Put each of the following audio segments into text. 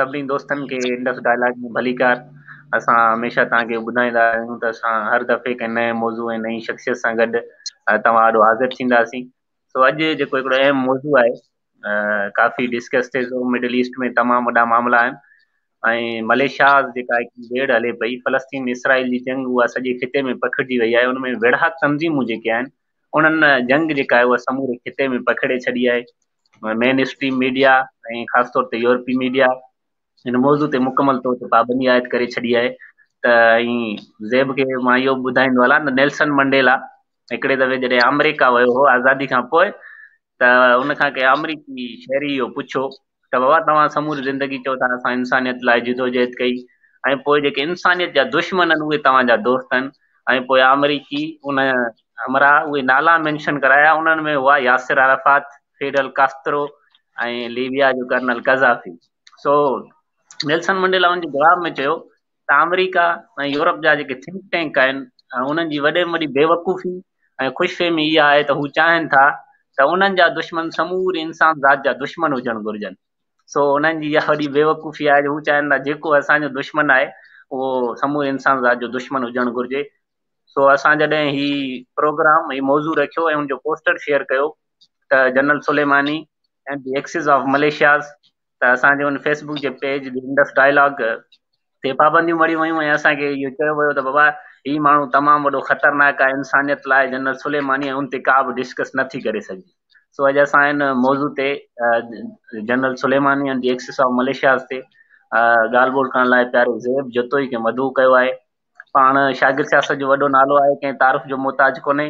सभिनी दोस्तनि खे इंडस डायलॉग में भलीकार। असां हमेशह तव्हांखे ॿुधाईंदा आहियूं त असां हर दफ़े कंहिं नए मौज़ू ऐं नई शख़्सियत सां गॾु तव्हां वटि हाज़िर थींदासीं। सो अॼु जेको हिकिड़ो अहम मौज़ू आहे, काफ़ी डिस्कस थिए थो। मिडल ईस्ट में तमामु वॾा मामला आहिनि ऐं मलेशिया जेका हिकु वेड़ हले पई, फ़लस्तीन इसराइल जी जंग, उहा सॼे खिते में पखिड़िजी वई आहे। उन में विड़हा तंज़ीमूं जेके आहिनि उन्हनि जंग जेका आहे उहा समूरे खिते में पखिड़े छॾी आहे। मेन स्ट्रीम मीडिया ऐं ख़ासि तौर ते यूरोपी मीडिया हिन मौज़ू ते मुकमल तौर ते पाबंदी आयत करे छॾी आहे। त ज़ेब खे मां इहो ॿुधाईंदो हलां त नेल्सन मंडेला हिकिड़े दफ़े जॾहिं अमेरिका वियो हो आज़ादी खां पोइ, त उनखां कंहिं अमरीकी शहरी इहो पुछो त बाबा तव्हां समूरी ज़िंदगी चओ था असां इंसानियत लाइ जिदोजहद कई, ऐं पोइ जेके इंसानियत जा दुश्मन आहिनि उहे तव्हांजा दोस्त आहिनि। ऐं पोइ अमरीकी उन अमरा उहे नाला मेंशन कराया, उन्हनि में हुआ यासिर अराफात, फिडेल कास्त्रो ऐं लीबिया जो कर्नल कज़ाफी। सो नेल्सन मंडेला उनजे जवाब में चयो त अमेरिका ऐं यूरोप जा जेके थिंक टैंक आहिनि उन्हनि जी वॾे में वॾी बेवकूफ़ी ऐं ख़ुशफ़हमी इहा आहे त हू चाहिनि था त उन्हनि जा दुश्मन समूरी इंसान ज़ात जा दुश्मन हुजणु घुरिजनि। सो उन्हनि जी इहा वॾी बेवकूफ़ी आहे जो हू चाहिनि था जेको असांजो दुश्मन आहे उहो समूरे इंसान ज़ात जो दुश्मन हुजणु घुरिजे। सो असां जॾहिं ही प्रोग्राम ही मौज़ू रखियो ऐं उनजो पोस्टर शेयर कयो त general Soleimani and the axis of militias, त असांजे उन फेसबुक जे पेज इंडस डायलॉग ते पाबंदियूं मड़ी वियूं ऐं असांखे इहो चयो वियो त बाबा हीउ माण्हू तमामु वॾो ख़तरनाक आहे इंसानियत लाइ, जनरल सुलेमानी, ऐं उन ते का बि डिस्कस नथी करे सघे। सो अॼु असां हिन मौज़ू ते general Soleimani and the axis of militias ते ॻाल्हि ॿोल करण लाइ प्यारे ज़ेब जतोई खे मदऊ कयो आहे। पाण शागिर्द सियासत जो वॾो नालो आहे, कंहिं तारीफ़ जो मोहताज कोन्हे,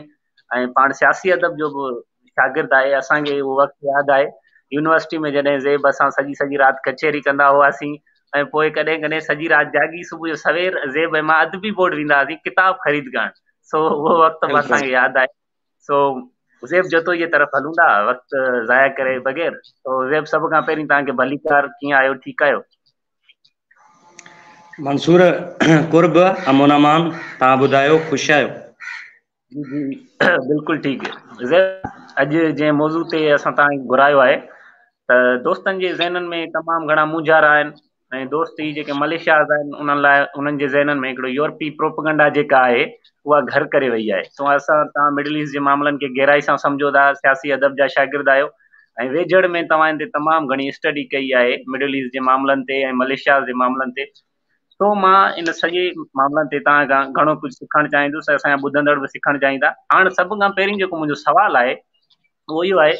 ऐं पाण सियासी अदब जो बि शागिर्द आहे। असांखे उहो वक़्तु यादि आहे यूनिवर्सिटी में जॾहिं ज़ेब असां सॼी राति कचहरी कंदा हुआसीं ऐं पोइ कॾहिं कॾहिं सॼी राति जागी सुबुह जो सवेर ज़ेब ऐं मां अदबी बोर्ड वेंदा हुआसीं किताब ख़रीद करणु। सो उहो वक़्तु बि असांखे यादि आहे। सो ज़ेब जतोई जी तरफ़ हलूं था वक़्तु ज़ाया करे बग़ैर। सो ज़ेब सभ खां पहिरीं तव्हांखे भलीकार, कीअं आहियो, ठीकु आहियो? मंसूर कुर्ब अमोन अमान, तव्हां ॿुधायो, ख़ुशि आहियो? जी जी बिल्कुलु ठीकु। ज़ेब अॼु जंहिं मौज़ू ते असां तव्हांखे घुरायो आहे त दोस्तनि जे ज़हननि में तमामु घणा मुंझारा आहिनि ऐं दोस्त ही जेके मलेशियाज़ आहिनि उन्हनि लाइ उन्हनि जे ज़हननि में हिकिड़ो यूरोपी प्रोपगंडा जेका आहे उहा घर करे वई आहे। सो असां तव्हां मिडल ईस्ट जे मामलनि खे गहराई सां सम्झो था, सियासी अदब जा शागिर्द आहियो ऐं वेझड़ में तव्हां हिन ते तमामु घणी स्टडी कई आहे मिडल ईस्ट जे मामलनि ते ऐं मलेशिया जे मामलनि ते। सो मां इन सॼे मामलनि ते तव्हां खां घणो कुझु सिखणु चाहींदुसि, असांजा ॿुधंदड़ बि सिखणु चाहींदा। हाणे सभ खां पहिरीं जेको मुंहिंजो सुवालु आहे उहो इहो आहे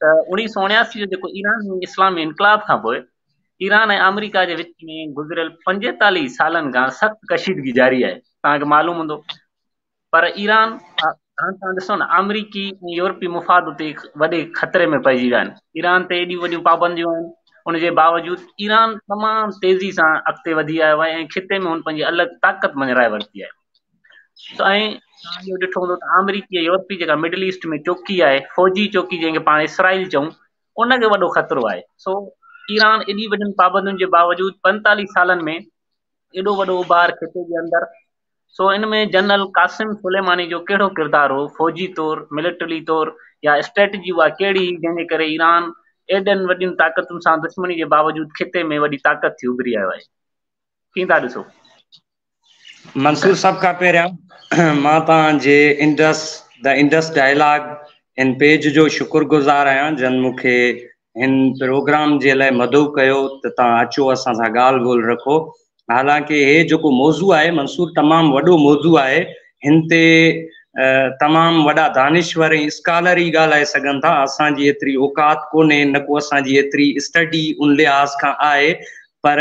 त 1979 जो जेको ईरान में इस्लामी इनकलाब खां पोइ ईरान ऐं अमेरिका जे विच में गुज़िरियल 45 सालनि खां सख़्तु कशीदगी जारी आहे, तव्हांखे मालूम हूंदो। पर ईरान हाणे तव्हां ॾिसो न, अमरीकी ऐं यूरोपी मुफ़ाद उते वॾे ख़तरे में पइजी विया आहिनि। ईरान ते एॾियूं वॾियूं पाबंदियूं आहिनि, उनजे बावजूदि ईरान तमामु तेज़ी सां अॻिते वधी आयो आहे ऐं खिते में हुन पंहिंजी अलॻि ताक़त मंझराए वरिती आहे। ऐं तव्हां इहो ॾिठो हूंदो त अमरीकी ऐं यूरोपी जेका मिडल ईस्ट में चौकी आहे, फौजी चौकी जंहिंखे पाण इसराइल चऊं, उनखे वॾो ख़तरो आहे। सो ईरान एॾी वॾियुनि पाबंदियुनि जे बावजूदि 45 सालनि में एॾो वॾो उभार खिते जे अंदरि। सो इन में जनरल कासिम सुलेमानी जो कहिड़ो किरदारु हो, फौजी तौरु, मिलिटरी तौरु, या स्ट्रेटजी उहा कहिड़ी, जंहिंजे करे ईरान एॾनि वॾियुनि ताक़तुनि सां दुश्मनी जे बावजूदि खिते में वॾी ताक़त थी उभरी आयो आहे? कीअं था ॾिसो? मंसूर, सभ खां पहिरियां मां तव्हांजे इंडस डायलॉग इन पेज जो शुक्रगुज़ार आहियां जन मूंखे हिन प्रोग्राम जे लाइ मदऊ कयो त तव्हां अचो असां सां ॻाल्हि ॿोल रखो। हालांकि हे जेको मौज़ू आहे मंसूर तमामु वॾो मौज़ू आहे, हिन ते तमामु वॾा दानिश्वर ऐं स्कॉलर ई ॻाल्हाए सघनि था। असांजी एतिरी औकात कोन्हे, न को असांजी एतिरी स्टडी उन लिहाज़ खां आहे। पर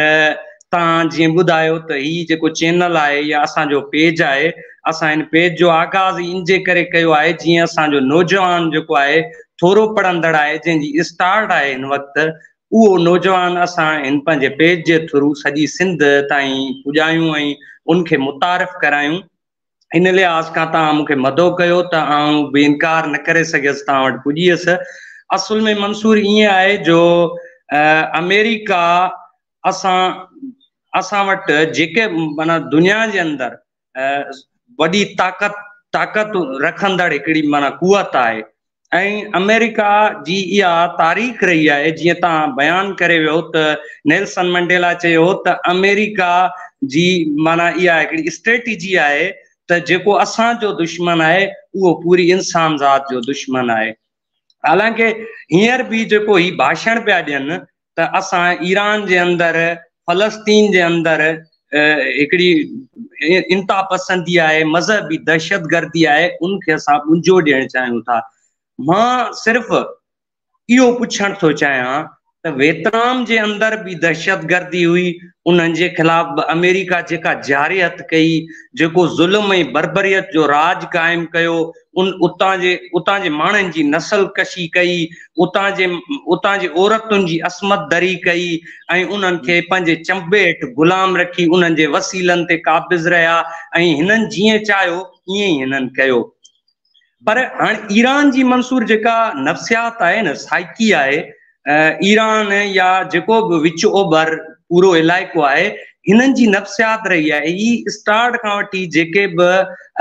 तव्हां जीअं ॿुधायो त हीउ जेको चैनल आहे या असांजो पेज आहे, असां हिन पेज जो आगाज़ इन जे करे कयो आहे जीअं असांजो नौजवान जेको आहे थोरो पढ़ंदड़ आहे, जंहिंजी स्टार्ट आहे हिन वक़्तु, उहो नौजवान असां हिन पंहिंजे पेज जे थ्रू सॼी सिंध ताईं पुॼायूं ऐं उनखे मुतारिफ़ करायूं। इन लिहाज़ खां तव्हां मूंखे मदऊ कयो त आउं बि इनकार न करे सघियसि तव्हां वटि पुॼी वियुसि। असुल में मंसूर ईअं आहे जो अमेरिका असां वटि जेके माना दुनिया जे अंदरि वॾी ताक़त रखंदड़ हिकिड़ी माना कुवत आहे, ऐं अमेरिका जी इहा तारीख़ रही आहे, जीअं तव्हां बयानु करे वियो त नेल्सन मंडेला चयो त अमेरिका जी माना इहा हिकिड़ी स्ट्रेटेजी आहे त जेको असांजो दुश्मन आहे उहो पूरी इंसान ज़ात जो दुश्मन आहे। हालांकि हींअर बि जेको ही भाषण पिया ॾियनि त असां ईरान जे अंदरि, फलस्तीन जे अंदरि हिकिड़ी इंता पसंदी आहे, मज़हबी दहशतगर्दी आहे, उनखे असां मुंझो ॾियणु चाहियूं था। मां सिर्फ़ु इहो पुछणु थो चाहियां त वियतनाम जे अंदरि बि दहशतगर्दी हुई, उन्हनि जे ख़िलाफ़ अमेरिका जेका जारियत कई, जेको ज़ुल्म ऐं बर्बरियत जो राज क़ाइमु कयो, उतां जे माण्हुनि जी नस्ल कशी कई, उतां जे औरतुनि जी असमत दरी कई ऐं उन्हनि खे पंहिंजे चंबे हेठि ग़ुलाम रखी उन्हनि जे वसीलनि ते क़ाबिज़ रहिया ऐं हिननि जीअं चाहियो ईअं ई हिननि कयो। पर हाणे ईरान जी मंसूर जेका नफ़्सियात आहे न, साइकी आहे, ईरान या जेको बि विच ओभर पूरो इलाइक़ो आहे, हिननि जी नफ़्सियात रही आहे। ही स्टार्ट खां वठी जेके बि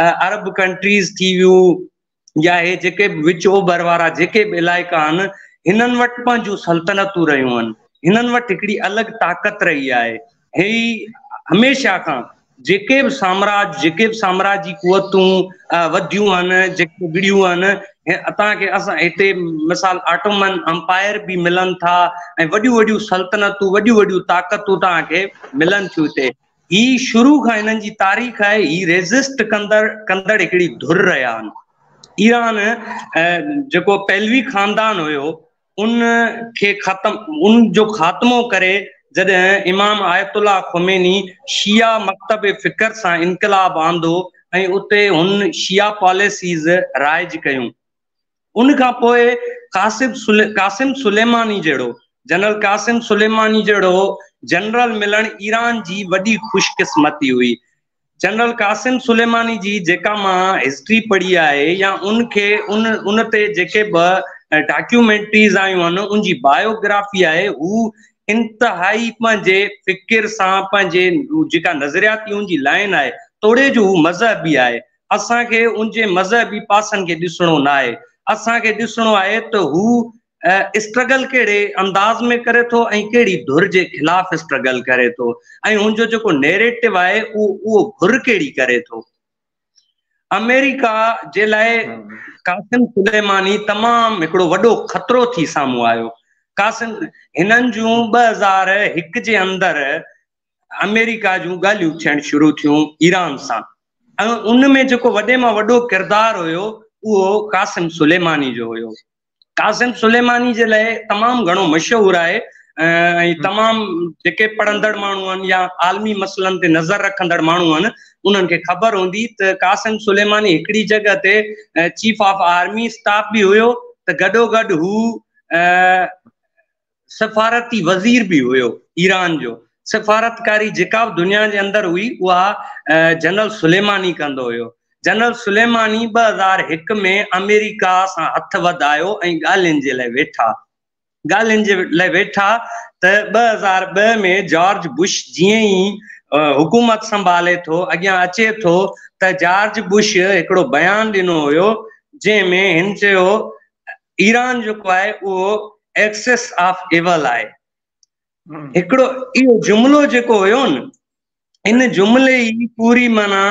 अरब कंट्रीज़ थी वियूं या हे जेके बि विच ओभर वारा जेके बि इलाइक़ा आहिनि, हिननि वटि पंहिंजूं सल्तनतूं रहियूं आहिनि, हिननि वटि हिकिड़ी अलॻि ताक़त रही आहे। हे हमेशह खां जेके बि साम्राज्य कुवतूं वधियूं आहिनि, जेके विड़ियूं आहिनि, तव्हांखे असां हिते मिसाल ऑटोमन अंपायर बि मिलनि था ऐं वॾियूं वॾियूं सल्तनतूं, वॾियूं वॾियूं ताक़तूं तव्हांखे मिलनि थियूं हिते। ही शुरू खां हिननि जी तारीख़ आहे, ही रेज़िस्ट कंदड़ हिकिड़ी धुर रहिया आहिनि। ईरान जेको पहलवी ख़ानदान हुयो, उन जो ख़ात्मो करे जॾहिं इमाम आयतुल्लाह ख़ुमैनी शिया मकतब फ़िक्र सां इनक़लाब आंदो ऐं उते हुन शिया पॉलिसीज़ राइज कयूं, उन खां पोइ कासिम सुलेमानी जहिड़ो जनरल कासिम सुलेमानी जहिड़ो जनरल मिलण ईरान जी वॾी ख़ुशकिस्मती हुई। जनरल कासिम सुलेमानी जी जेका मां हिस्ट्री पढ़ी आहे या उन ते जेके बि डॉक्यूमेंट्रीज़ आयूं आहिनि, उनजी बायोग्राफी आहे, हू इंतिहाई पंहिंजे फ़िक्र सां, पंहिंजे जेका नज़रियाती उनजी लाइन आहे, तोड़े जो हू मज़हबी आहे। असांखे उनजे मज़हबी पासनि खे ॾिसणो न आहे, असांखे ॾिसणो आहे त हू स्ट्रगल कहिड़े अंदाज़ में करे थो ऐं कहिड़ी धुर जे ख़िलाफ़ स्ट्रगल करे थो, ऐं हुनजो जेको नैरेटिव आहे उहो घुर कहिड़ी करे थो। अमेरिका जे लाइ कासिम सुलेमानी तमामु हिकिड़ो वॾो ख़तरो थी साम्हूं आयो। हिननि जूं 2001 जे अंदरि अमेरिका जूं ॻाल्हियूं थियणु शुरू थियूं ईरान सां, ऐं उन में जेको वॾे मां वॾो किरदारु हुयो उहो कासिम सुलेमानी जो हुयो। कासिम सुलेमानी जे लाइ तमामु घणो मशहूरु आहे ऐं तमामु जेके पढ़ंदड़ माण्हू आहिनि या आलमी मसइलनि ते नज़र रखंदड़ माण्हू आहिनि, उन्हनि खे ख़बर हूंदी त कासिम सुलेमानी हिकिड़ी जॻह ते चीफ ऑफ आर्मी स्टाफ बि हुयो, त गॾोगॾु हू सफ़ारती वज़ीर बि हुयो ईरान जो। सफ़ारतकारी जेका बि दुनिया जे अंदरि हुई उहा जनरल सुलेमानी कंदो हुयो। जनरल सुलेमानी 2001 में अमेरिका सां हथ वधायो ऐं ॻाल्हियुनि जे लाइ वेठा त 2002 में जॉर्ज बुश जीअं ई हुकूमत संभाले थो, अॻियां अचे थो, त जॉर्ज बुश हिकिड़ो बयानु ॾिनो हुयो जंहिंमें हिन चयो ईरान जेको आहे उहो एक्सेस ऑफ इवल आहे। हिकिड़ो इहो जुमिलो जेको हुयो न, इन जुमिले ई पूरी माना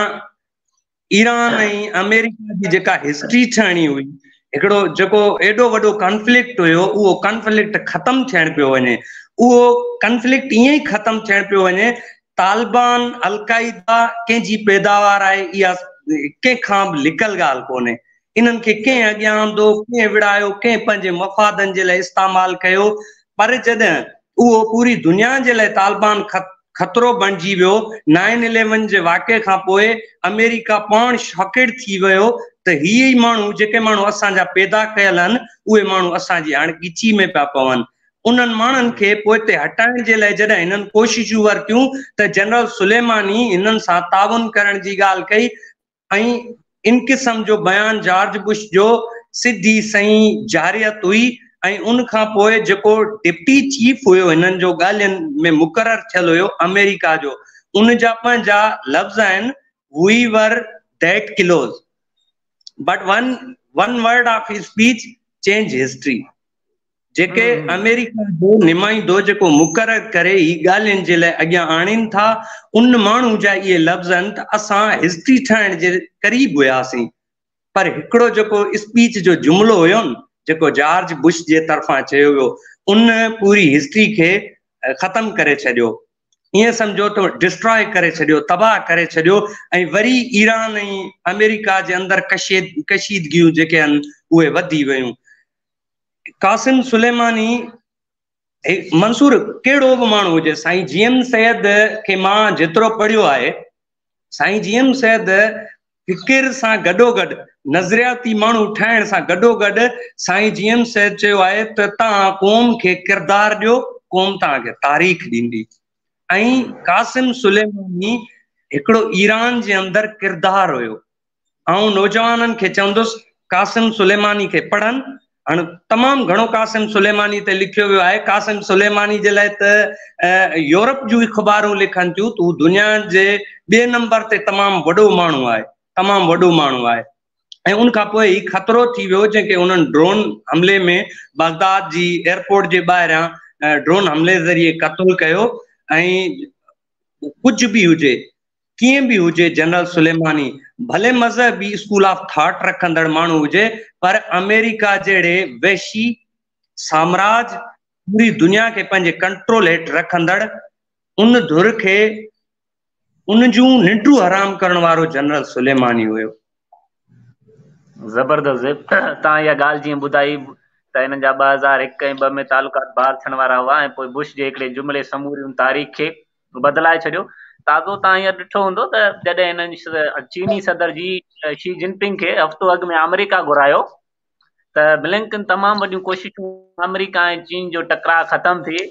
ईरान ऐं अमेरिका जी जेका हिस्ट्री थियणी हुई, हिकिड़ो जेको एॾो वॾो कॉन्फ्लिक्ट हुयो, उहो कॉन्फ्लिक्ट ख़तमु थियणु पियो वञे। उहो कॉन्फ्लिक्ट ईअं ई ख़तमु थियणु पियो वञे, तालिबान अल-क़ाइदा कंहिंजी पैदावार आहे, इहा कंहिंखां बि लिकल ॻाल्हि कोन्हे। इन्हनि खे कंहिं अॻियां आंदो, कंहिं विड़ायो, कंहिं पंहिंजे मफ़ादनि जे लाइ इस्तेमालु कयो, पर जॾहिं उहो पूरी दुनिया जे लाइ तालिबान ख़तरो बणिजी वियो, 9/11 जे वाक़े खां पोइ अमेरिका पाण शॉकेड थी वियो त हीअ ई माण्हू जेके माण्हू असांजा पैदा कयल आहिनि, उहे माण्हू असांजी हाणे ॻिची में पिया पवनि। उन्हनि माण्हुनि खे पोइ हिते हटाइण जे लाइ जॾहिं हिननि कोशिशूं वरितियूं त जनरल सुलेमानी हिननि सां ताउन करण जी ॻाल्हि कई ऐं इन क़िस्म जो बयानु जॉर्ज बुश जो सिधी सही जारियत हुई। ऐं उन खां पोइ जेको डिप्टी चीफ हुयो हिननि जो ॻाल्हियुनि में मुक़ररु थियल हुयो अमेरिका जो, उन जा पंहिंजा लफ़्ज़ आहिनि, we were that close but one word of his speech change history जेके अमेरिका जो नुमाइंदो जेको मुक़रर करे ही ॻाल्हियुनि जे लाइ अॻियां आणीनि था उन माण्हू जा इहे लफ़्ज़ आहिनि त असां हिस्ट्री ठाहिण जे क़रीब हुयासीं पर हिकिड़ो जेको स्पीच जो जुमिलो हुयो न जेको जॉर्ज बुश जे तरफ़ां चयो वियो उन पूरी हिस्ट्री खे ख़तम करे छॾियो ईअं सम्झो त डिस्ट्रॉय करे छॾियो तबाह करे छॾियो ऐं वरी ईरान ऐं अमेरिका जे अंदरि कशीदगियूं जेके आहिनि उहे वधी वियूं कासिम सुलेमानी मंसूर कहिड़ो बि माण्हू हुजे साईं जीएम सैयद खे मां जेतिरो पढ़ियो आहे साईं जीएम सैयद फिकिर सां गॾोगॾु नज़रियाती माण्हू ठाहिण सां गॾोगॾु साईं जीएम सैयद चयो आहे त तव्हां क़ौम खे किरदारु ॾियो क़ौम तव्हांखे तारीख़ ॾींदी ऐं कासिम सुलेमानी हिकिड़ो ईरान जे अंदरि किरदारु हुयो ऐं नौजवाननि खे चवंदुसि कासिम सुलेमानी खे पढ़नि हाणे तमामु घणो कासिम सुलेमानी ते लिखियो वियो आहे कासिम सुलेमानी जे लाइ त यूरोप जूं अख़बारूं लिखनि थियूं त हू दुनिया जे ॿिए नंबर ते तमामु वॾो माण्हू आहे ऐं उन खां पोइ ही ख़तरो थी वियो जंहिंखे उन्हनि ड्रोन हमले में बगदाद जी एयरपोर्ट जे ॿाहिरियां ड्रोन हमले ज़रिए क़त्ल कयो ऐं कुझु बि हुजे कीअं बि हुजे जनरल सुलेमानी भले मज़हबी स्कूल ऑफ थॉट रखंदड़ माण्हू हुजे पर अमेरिका जहिड़े वैशी साम्राज्य पूरी दुनिया खे पंहिंजे कंट्रोल हेठि रखंदड़ उन धुर खे उन जूं निंडूं हराम करण वारो जनरल सुलेमानी हुयो ज़बरदस्त तव्हां इहा ॻाल्हि जीअं ॿुधाई त हिननि जा 2001 ऐं 2 में तालुकात बार थियण वारा हुआ ऐं पोइ बुश जे हिकिड़े जुमिले समूरी तारीख़ खे बदिलाए छॾियो ताज़ो तव्हां हीअ ॾिठो हूंदो त जॾहिं हिननि चीनी सदर जी शी जिनपिंग खे हफ़्तो अॻु में अमेरिका घुरायो त ब्लिंकन तमामु वॾियूं कोशिशूं अमेरिका ऐं चीन जो टकराउ ख़तमु थिए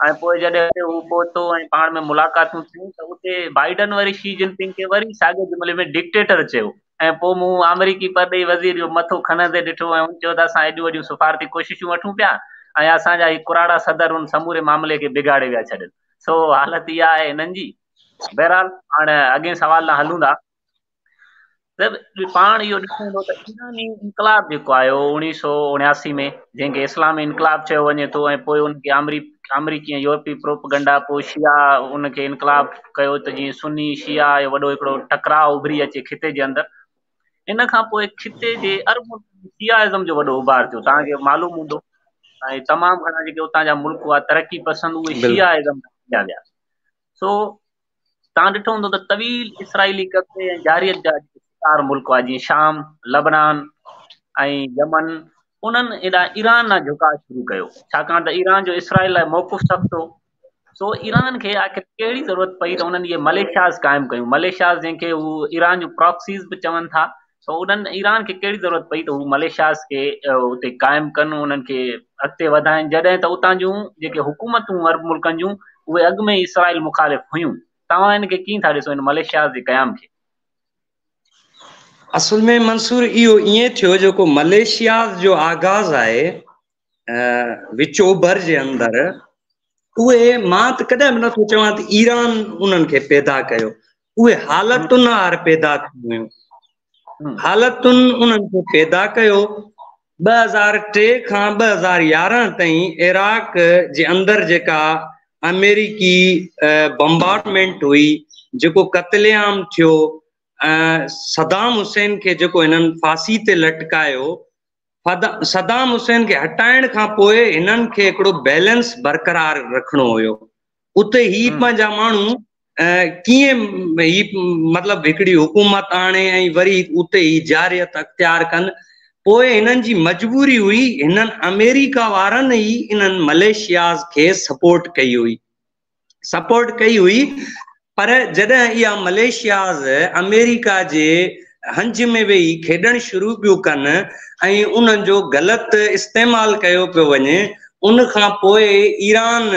ऐं पोइ जॾहिं हू पहुतो ऐं पाण में मुलाक़ातूं थियूं त उते बाइडन वरी शी जिनपिंग खे वरी साॻे जुमिले में डिक्टेटर चयो ऐं पोइ मूं अमेरिकी परॾेही वज़ीर जो मथो खणंदे ॾिठो ऐं हुन चयो त असां एॾियूं वॾियूं सिफ़ारती कोशिशूं वठूं पिया ऐं असांजा ही कुराड़ा सदर उन समूरे मामले खे बिगाड़े विया छॾनि सो हालति इहा आहे हिननि जी बहरहाल हाणे अॻे सवाल लाइ हलूं था त पाण इहो ॾिसूं था त ईरानी इनकलाब जेको आयो 1979 में जंहिंखे इस्लामी इनकलाब चयो वञे थो ऐं पोइ उनखे अमरीकी ऐं यूरोपी प्रोपगंडा पोइ शिया उनखे इनकलाब कयो त जीअं सुन्नी शिया जो वॾो हिकिड़ो टकराव उभरी अचे खिते जे अंदरि इन खां पोइ खिते जे अरब शियाइज़म जो वॾो उभार थियो तव्हांखे मालूम हूंदो ऐं तमामु घणा जेके उतां जा मुल्क हुआ तरक़ी पसंद उहे शियाइज़म थिया विया सो तव्हां ॾिठो हूंदो त तवील इसराइली कब्ज़े ऐं जारियत जा शिकार मुल्क हुआ जीअं शाम लबनान ऐं यमन उन्हनि एॾा ईरान ना झुकाव शुरू कयो छाकाणि त ईरान जो इसराइल लाइ मौक़ुफ़ सख़्तु हो सो ईरान खे आख़िर कहिड़ी ज़रूरत पई त उन्हनि इहे मलेशियाज़ क़ाइमु कयूं मलेशियाज़ जंहिंखे हू ईरान जूं प्रॉक्सीज़ बि चवनि था सो उन्हनि ईरान खे कहिड़ी ज़रूरत पई त हू मलेशियाज़ खे उते क़ाइमु कनि उन्हनि खे अॻिते वधाइनि जॾहिं त उतां जूं जेके हुकूमतूं अरब मुल्कनि जूं उहे अॻु में इसराइल मुखालिफ़ हुयूं तव्हां हिनखे कीअं था ॾिसो हिन मलेशियाज़ जे क़याम खे असल में मंसूर इहो ईअं थियो जेको मलेशियाज़ जो आगाज़ आहे विच ओभर जे अंदरि उहे मां त कॾहिं बि नथो चवां त ईरान उन्हनि खे पैदा कयो उहे हालतुनि हार पैदा थी वियूं हालतुनि उन्हनि खे पैदा कयो 2003 खां 2011 ताईं इराक जे अंदरि जेका अमेरिकी बम्बार्डमेंट हुई जेको क़त्लेआम थियो सदाम हुसैन खे जेको हिननि फांसी ते लटकायो सदाम हुसैन खे हटाइण खां पोइ हिननि खे हिकिड़ो बैलेंस बरक़रार रखिणो हुयो उते ही पंहिंजा माण्हू कीअं ही मतिलबु हिकिड़ी हुकूमत आणे ऐं वरी उते ही जारियत अख़्तियार कनि पोइ हिननि जी मजबूरी हुई हिननि अमेरिका वारनि ई इन्हनि मलेशियाज़ खे सपोर्ट कई हुई पर जॾहिं इहा मलेशियाज़ अमेरिका जे हंज में वेही खेॾणु शुरू पियो कनि ऐं उन्हनि जो ग़लति इस्तेमालु कयो पियो वञे उन खां पोइ ईरान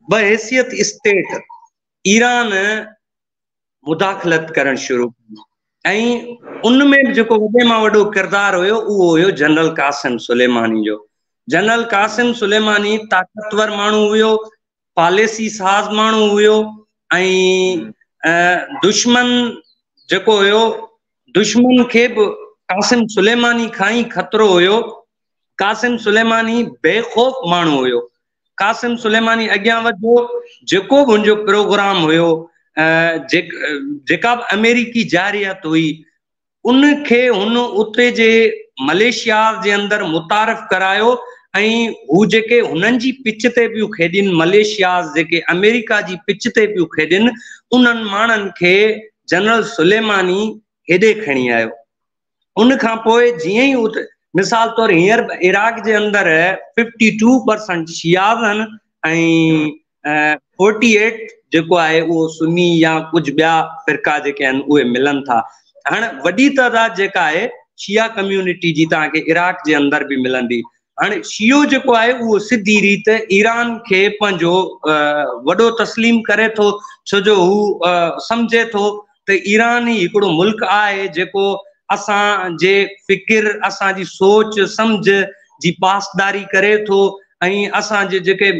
बहैसियत स्टेट ईरान मुदाख़लत करणु शुरू कई ऐं उन में जेको वॾे मां वॾो किरदारु हुयो उहो हुयो जनरल कासिम सुलेमानी जो जनरल कासिम सुलेमानी ताक़तवर माण्हू हुयो पॉलिसी साज़ माण्हू हुयो ऐं दुश्मन जेको हुयो दुश्मन खे बि कासिम सुलेमानी खां ई ख़तरो हुयो कासिम सुलेमानी बेखौफ़ माण्हू हुयो। कासिम सुलेमानी अॻियां वधो, जेको बि हुनजो प्रोग्राम हुयो, जेका बि अमेरिकी जारियत हुई, उनखे हुन उते जे मलेशिया जे अंदरि मुतारफ़ करायो ऐं हू जेके हुननि जी पिच ते पियूं खेॾनि, मलेशिया जेके अमेरिका जी पिच ते पियूं खेॾनि, उन्हनि माण्हुनि खे जनरल सुलेमानी हेॾे खणी आयो। उन खां पोइ जीअं ई उते मिसाल तौर हींअर इराक जे अंदरि 52% शियाज़ आहिनि ऐं 48 जेको आहे उहो सुन्नी या कुझु ॿिया फ़िरका जेके आहिनि उहे मिलनि था। हाणे वॾी तइदाद जेका आहे शिया कम्यूनिटी जी तव्हांखे इराक जे अंदरि बि मिलंदी। हाणे शियो जेको आहे उहो सिधी रीति ईरान खे पंहिंजो वॾो तस्लीम करे थो, छो जो हू सम्झे थो त ईरान ई हिकिड़ो मुल्क आहे जेको असांजे फ़िकिर, असांजी सोच सम्झ जी पासदारी करे थो ऐं असांजे जेके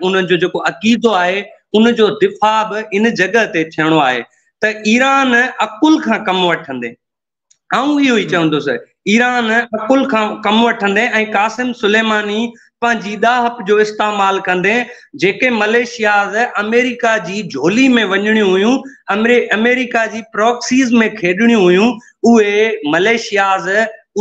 उन्हनि जो जेको अक़ीदो आहे उनजो दिफ़ा बि इन जॻह ते थियणो आहे। त ईरान अकुल खां कमु वठंदे, आऊं इहो ई चवंदुसि, ईरान अकुल खां कमु वठंदे ऐं कासिम सुलेमानी पंहिंजी ॾाहप जो इस्तेमालु कंदे जेके मलेशियाज़ अमेरिका जी झोली में वञणियूं हुयूं, अमेरिका जी प्रॉक्सीज़ में खेॾणियूं हुयूं, उहे मलेशियाज़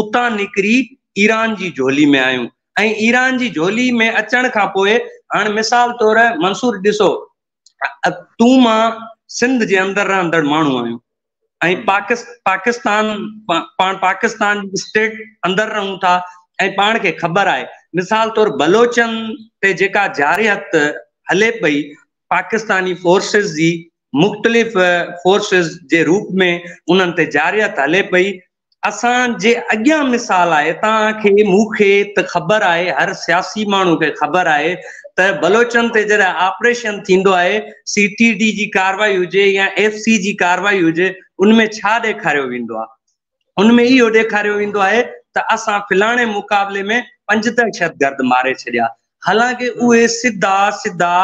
उतां निकिरी ईरान जी झोली में आयूं। ऐं ईरान जी झोली में अचण खां पोइ हाणे मिसाल तौर मंसूर ॾिसो, तूं मां सिंध जे अंदरि रहंदड़ माण्हू आहियूं ऐं पाकिस्तान पाकिस्तान जी स्टेट अंदरि रहूं था ऐं पाण खे ख़बर आहे मिसाल तौर बलोचनि ते जेका जारियत हले पई पाकिस्तानी फोर्सिस जी, मुख़्तलिफ़ फोर्सिस जे रूप में उन्हनि ते जारियत हले पई। असांजे अॻियां मिसाल आहे, तव्हांखे मूंखे त ख़बर आहे, हर सियासी माण्हू खे ख़बर आहे त बलोचनि ते जॾहिं ऑपरेशन थींदो आहे, CTD जी कार्रवाई हुजे या FC जी कार्रवाई हुजे, उनमें छा ॾेखारियो वेंदो आहे? उनमें इहो ॾेखारियो वेंदो आहे त असां फिलाणे मुक़ाबले में 5 दहशतगर्द मारे छॾिया। हालांकि उहे सिधा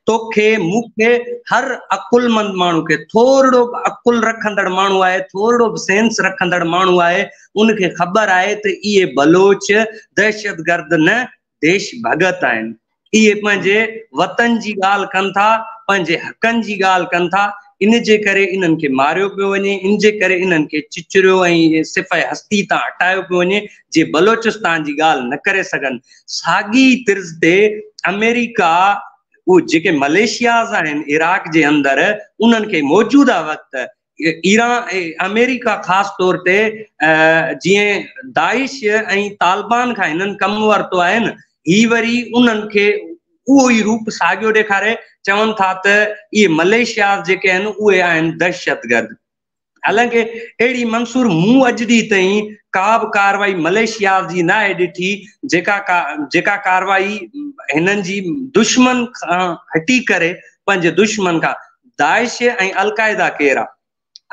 तोखे मूंखे हर अकुलमंद माण्हू खे, थोरो बि अकुल रखंदड़ माण्हू आहे, थोरो बि सेंस रखंदड़ माण्हू आहे, उनखे ख़बर आहे त इहे बलोच दहशतगर्द न, देश भगत आहिनि। इहे पंहिंजे वतन जी ॻाल्हि कनि था, पंहिंजे हक़नि जी ॻाल्हि कनि था। इन जे करे इन्हनि खे मारियो पियो वञे, इन जे करे इन्हनि खे चिचरियो ऐं सिफ़ हस्ती तां हटायो पियो वञे, जे बलोचिस्तान जी ॻाल्हि न करे सघनि। साॻी तिर्ज़ ते अमेरिका, उहे जेके मलेशियाज़ आहिनि इराक जे अंदरि, उन्हनि खे मौजूदा वक़्तु ईरान अमेरिका ख़ासि तौर ते जीअं दाइश ऐं तालिबान खां हिननि कमु वरितो आहे न, ही वरी उन्हनि खे उहो ई रूप साॻियो ॾेखारे, चवनि था त इहे मलेशिया जेके आहिनि उहे आहिनि दहशतगर्द। हालांकि अहिड़ी मंसूर मूं अॼु ॾींहुं ताईं का बि कार्रवाई मलेशिया जी न आहे ॾिठी जेका कार्रवाई हिननि जी दुश्मन खां हटी करे, पंहिंजे दुश्मन खां, दाइश ऐं अलकायदा केरु आहे?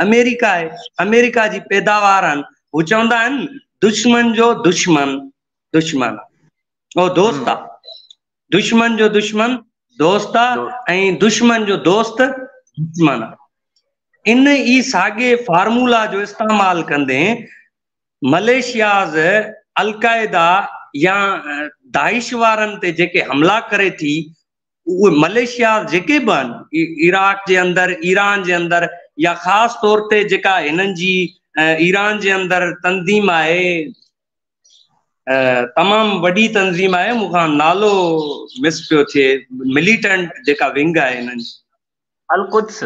अमेरिका आहे, अमेरिका जी पैदावार आहिनि। हू चवंदा आहिनि दुश्मन जो दुश्मन दुश्मन आहे, दोस्त आहे, दुश्मन जो दुश्मन दोस्त आहे ऐं दुश्मन जो दोस्त दुश्मन आहे। इन ई साॻे फार्मूला जो इस्तेमालु कंदे मलेशियाज़ अलकायदा या दाइश वारनि ते जेके हमला करे थी, उहे मलेशिया जेके बि आहिनि इराक जे अंदरि, ईरान जे अंदरि, या ख़ासि तौर ते जेका हिननि जी ईरान जे अंदरि तंज़ीम आहे, तमामु वॾी तंज़ीम आहे, मूंखां नालो मिस पियो थिए, मिलिटेंट जेका विंग आहे हिननि जी, अल-कुद्स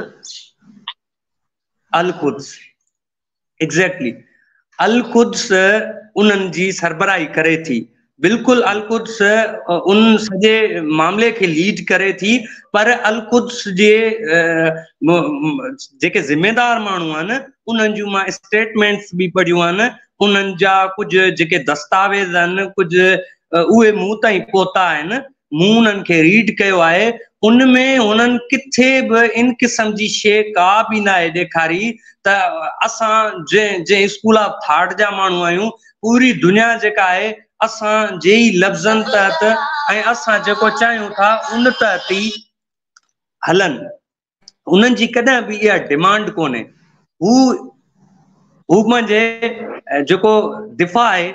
एग्ज़ैक्टली, अल-कुद्स उन्हनि जी सरबराही करे थी। बिल्कुलु अल-कुद्स उन सॼे मामले खे लीड करे थी, पर अल-कुद्स जे जेके ज़िम्मेदार माण्हू आहिनि उन्हनि जूं मां स्टेटमेंट्स बि पढ़ियूं आहिनि, उन्हनि जा कुझु जेके दस्तावेज़ आहिनि, कुझु उहे मूं ताईं पहुता आहिनि, मूं उन्हनि खे रीड कयो आहे। उनमें हुननि किथे बि इन क़िस्म जी शइ का बि न आहे ॾेखारी त असां जंहिं स्कूल ऑफ थॉट जा माण्हू आहियूं, पूरी दुनिया जेका आहे असां जे ई लफ़्ज़नि तहत ऐं असां जेको चाहियूं था उन तहत ई हलनि। उन्हनि जी कॾहिं बि इहा डिमांड कोन्हे। हू पंहिंजे जेको दिफ़ा आहे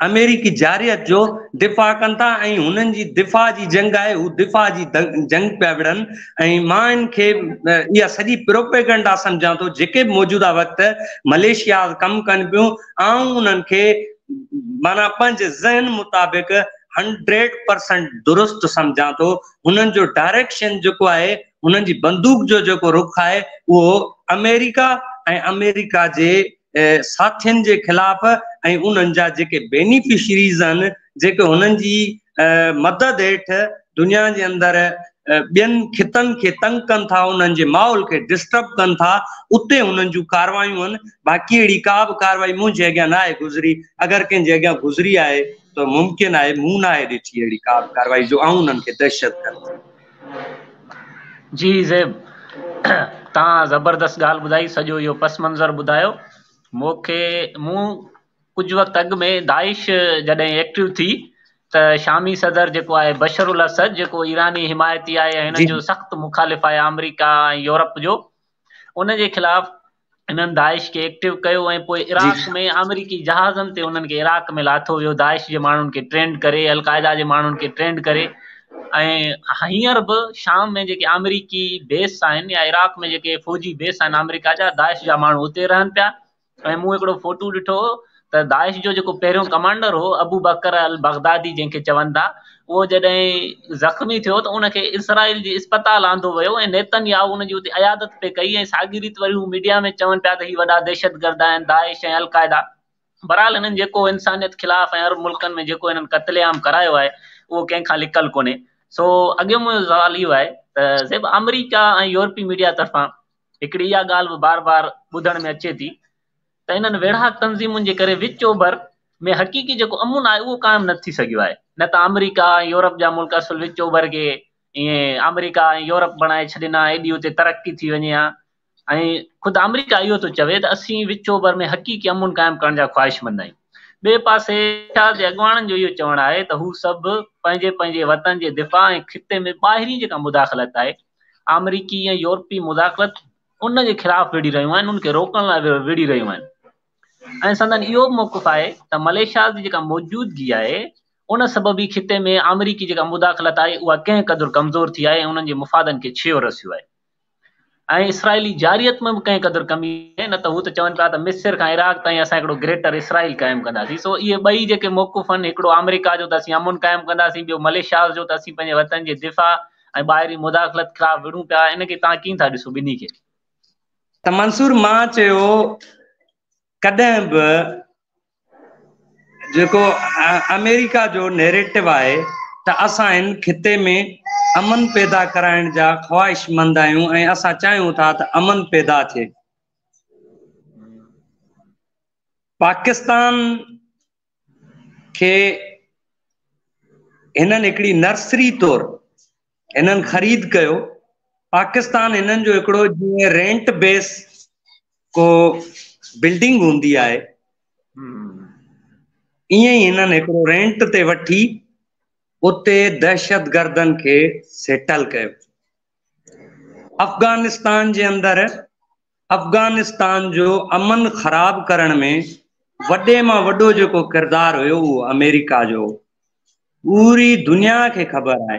अमेरिकी जारियत जो दिफ़ा कनि था ऐं हुननि जी दिफ़ा जी जंग आहे, हू दिफ़ा जी जंग पिया विढ़नि। ऐं मां इनखे इहा सॼी प्रोपेगेंडा सम्झां थो जेके मौजूदा वक़्तु मलेशिया कमु कनि पियूं, ऐं उन्हनि खे माना पंहिंजे ज़हन मुताबिक़ 100% दुरुस्त सम्झां थो। हुननि जो डायरेक्शन जेको आहे, हुननि जी बंदूक जो जेको रुख आहे, उहो अमेरिका ऐं अमेरिका जे साथियुनि जे ख़िलाफ़ ऐं उन्हनि जा जेके बेनिफिशरीज़ आहिनि, जेके हुननि जी मदद हेठि दुनिया जे अंदरि ॿियनि खितनि खे तंग कनि था, उन्हनि जे माहौल खे डिस्टर्ब कनि था, उते हुननि जूं कार्रवायूं आहिनि। बाक़ी अहिड़ी का बि कार्रवाई मुंहिंजे अॻियां न आहे गुज़री। अगरि कंहिंजे अॻियां गुज़री आहे त मुमकिन आहे, मूं न आहे ॾिठी अहिड़ी का बि कार्रवाई जो ऐं उन्हनि खे दहशत गर्द। जी ज़ेब, तव्हां ज़बरदस्त ॻाल्हि ॿुधाई, सॼो इहो पस मंज़र ॿुधायो मूंखे। मूं कुझु वक़्तु अॻु में दाइश जॾहिं एक्टिव थी त शामी सदर जेको आहे बशर उल असद, जेको ईरानी हिमायती आहे, हिननि जो सख़्तु मुखालिफ़ आहे अमेरिका ऐं यूरोप जो, उन जे ख़िलाफ़ हिननि दाइश खे एक्टिव कयो ऐं पोइ इराक़ में अमेरिकी जहाज़नि ते उन्हनि खे इराक़ में लाथो वियो, दाइश जे माण्हुनि खे ट्रेंड करे, अलक़ाइदा जे माण्हुनि खे ट्रेंड करे। ऐं हींअर बि शाम में जेके अमेरिकी बेस आहिनि या इराक़ में जेके फ़ौजी बेस आहिनि अमेरिका जा, दाइश जा माण्हू उते रहनि पिया। ऐं मूं हिकिड़ो फोटो ॾिठो त दाइश जो जेको पहिरियों कमांडर हो अबू बकर अल बगदादी जंहिंखे चवनि था, उहो जॾहिं ज़ख़्मी थियो त उनखे इसराइल जी इस्पताल आंदो वियो ऐं नेतन्याहू उनजी उते अयादत पे कई। ऐं साॻी रीति वरी हू मीडिया में चवनि पिया त ही वॾा दहशतगर्द आहिनि, दाइश ऐं अलक़ाइदा। बहरहाल हिननि जेको इंसानियत ख़िलाफ़ ऐं अरब मुल्कनि में जेको हिननि क़त्लेआम करायो आहे, उहो कंहिंखां लिकल कोन्हे। सो अॻियो मुंहिंजो सुवाल इहो आहे त सिर्फ़ु अमेरिका ऐं यूरोपी मीडिया तरफ़ां हिकिड़ी इहा ॻाल्हि बि बार बार ॿुधण में अचे थी त हिननि वेढ़ाक तंज़ीमुनि जे करे विच ओभर में हक़ीक़ी जेको अमुन आहे उहो क़ाइमु न थी सघियो आहे। न त अमेरिका ऐं यूरोप जा मुल्क असुल विच ओभर खे ईअं अमेरिका ऐं यूरोप बणाए छॾिना, एॾी उते तरक़ी थी वञे हा। ऐं ख़ुदि अमेरिका इहो थो चवे त असीं विच ओभर में हक़ीक़ी अमुन क़ाइमु करण जा ख़्वाहिशमंद आहियूं। ॿिए पासे जे अॻुवाणनि जो इहो चवणु आहे त हू सभु पंहिंजे पंहिंजे वतन जे दिफ़ा ऐं खिते में ॿाहिरीं जेका मुदाख़लत आहे, अमेरिकी ऐं यूरोपी मुदाख़लत, उन जे ख़िलाफ़ विड़ी रहियूं आहिनि, उनखे रोकण लाइ विड़ी रहियूं आहिनि। ऐं संदन इहो बि मौक़िफ़ आहे त मलेशिया जी जेका मौजूदगी आहे, उन सबबि खिते में अमेरिकी जेका मुदाख़लत आहे उहा कंहिं क़दुरु कमज़ोर थी आहे ऐं उन्हनि जे मुफ़ादनि खे छेयो रसियो आहे। ऐं इसराइली जारियत में बि कंहिं क़दुरु कमी आहे, न त हू त चवनि पिया त मिस्र खां इराक़ ताईं असां हिकिड़ो ग्रेटर इसराइल क़ाइमु कंदासीं। सो इहे ॿई जेके मौक़िफ़ आहिनि, हिकिड़ो अमेरिका जो त असीं अमुन क़ाइमु कंदासीं, ॿियो मलेशिया जो त असीं पंहिंजे वतन जे दिफ़ा ऐं ॿाहिरीं मुदाख़लत ख़िलाफ़ विढ़ूं पिया। इनखे तव्हां कीअं था ॾिसो ॿिन्ही खे? त मंसूर, मां चयो कॾहिं बि जेको अमेरिका जो नैरेटिव आहे त असां हिन खिते में अमन पैदा कराइण जा ख़्वाहिशमंद आहियूं ऐं असां चाहियूं था त अमन पैदा थिए। पाकिस्तान खे हिननि हिकिड़ी नर्सरी तौर हिननि ख़रीद कयो। पाकिस्तान हिननि जो हिकिड़ो जीअं रेंट बेस को बिल्डिंग हूंदी आहे, ईअं ई हिननि हिकिड़ो रेंट ते वठी उते दहशतगर्दनि खे सेटल कयो। अफ़गानिस्तान जे अंदरि अफ़गानिस्तान जो अमन ख़राब करण में वॾे मां वॾो जेको किरदारु हुयो उहो अमेरिका जो। पूरी दुनिया खे ख़बर आहे,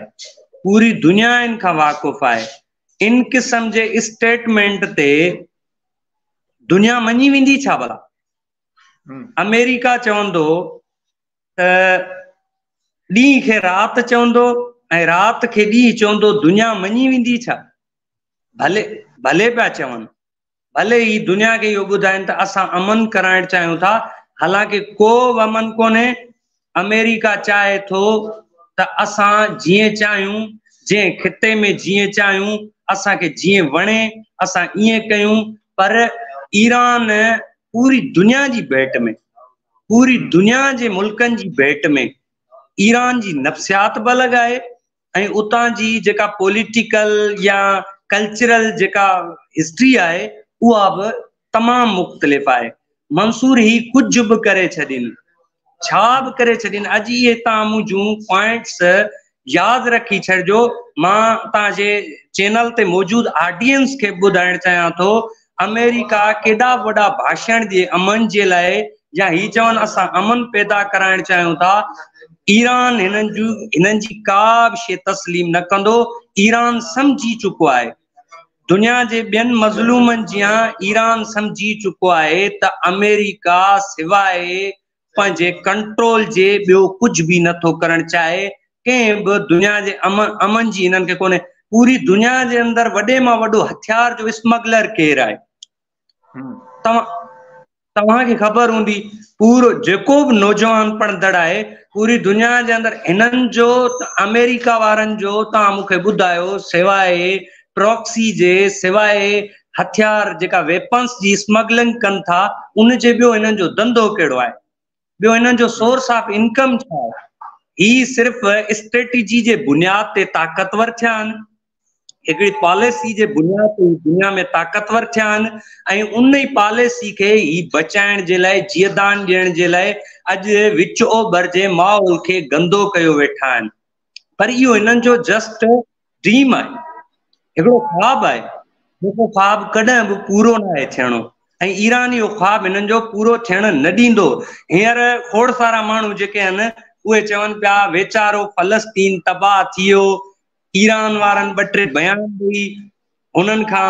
पूरी दुनिया इन खां वाक़ुफ़ आहे। इन क़िस्म जे स्टेटमेंट ते दुनिया मञी वेंदी छा भला? अमेरिका चवंदो त ॾींहं खे राति चवंदो ऐं राति खे ॾींहुं चवंदो, दुनिया मञी वेंदी छा? भले भले पिया चवनि, भले ही दुनिया खे इहो ॿुधाइनि त असां अमन कराइण चाहियूं था, हालांकि को बि अमन कोन्हे। अमेरिका चाहे थो त असां जीअं चाहियूं, जंहिं खिते में जीअं चाहियूं, असांखे जीअं वणे असां ईअं कयूं। पर ईरान पूरी दुनिया जी भेट में, पूरी दुनिया जे मुल्कनि जी भेट में ईरान जी नफ़्सियात बि अलॻि आहे ऐं उतां जी जेका पॉलिटिकल या कल्चरल जेका हिस्ट्री आहे उहा बि तमामु मुख़्तलिफ़ आहे। मंसूर ही कुझु बि करे छॾीनि, छा बि करे छॾीनि। अॼु इहे तव्हां मुंहिंजूं पॉइंट्स यादि रखी छॾिजो। मां तव्हांजे चैनल ते मौजूदु ऑडियंस खे ॿुधाइणु चाहियां थो, अमेरिका केॾा वॾा भाषण जे अमन जे लाइ या ही चवन असां अमन पैदा कराइण चाहियूं था, ईरान हिननि जी का बि शइ तस्लीम न कंदो। ईरान समझी चुको आहे, दुनिया जे ॿियनि मज़लूमनि जीअं ईरान समझी चुको आहे त अमेरिका सिवाइ पंहिंजे कंट्रोल जे ॿियो कुझु बि नथो करणु चाहे। कंहिं बि दुनिया जे अमन जी हिननि खे कोन्हे। पूरी दुनिया जे अंदरि वॾे मां वॾो हथियार जो स्मगलर केरु आहे? तव्हांखे ख़बर हूंदी, पूरो जेको बि नौजवान पढ़ंदड़ आहे पूरी दुनिया जे अंदरि हिननि जो अमेरिका वारनि जो तव्हां मूंखे ॿुधायो सिवाइ प्रॉक्सी जे, सिवाइ हथियार जेका वेपन्स जी स्मगलिंग कनि था, उन जे ॿियो हिननि जो धंधो कहिड़ो आहे? ॿियो हिननि जो सोर्स ऑफ इनकम छा आहे? ही सिर्फ़ स्ट्रेटेजी जे बुनियाद ते ताक़तवर थिया आहिनि, हिकिड़ी पॉलिसी जे बुनियाद ते दुनिया में ताक़तवर थिया आहिनि ऐं उन ई पॉलिसी खे ही बचाइण जे लाइ, जीअदान ॾियण जे लाइ अॼु विच ओभर जे माहौल खे गंदो कयो वेठा आहिनि। पर इहो हिननि जो जस्ट ड्रीम आहे, हिकिड़ो ख्वाबु आहे, जेको ख्वाबु कॾहिं बि पूरो न आहे थियणो ऐं ईरान इहो ख्वाबु हिननि जो पूरो थियणु न ॾींदो। हींअर खोड़ सारा माण्हू जेके आहिनि उहे चवनि पिया वेचारो फलस्तीन तबाह थी वियो, ईरान वारनि 2-3 बयान ॾेई उन्हनि खां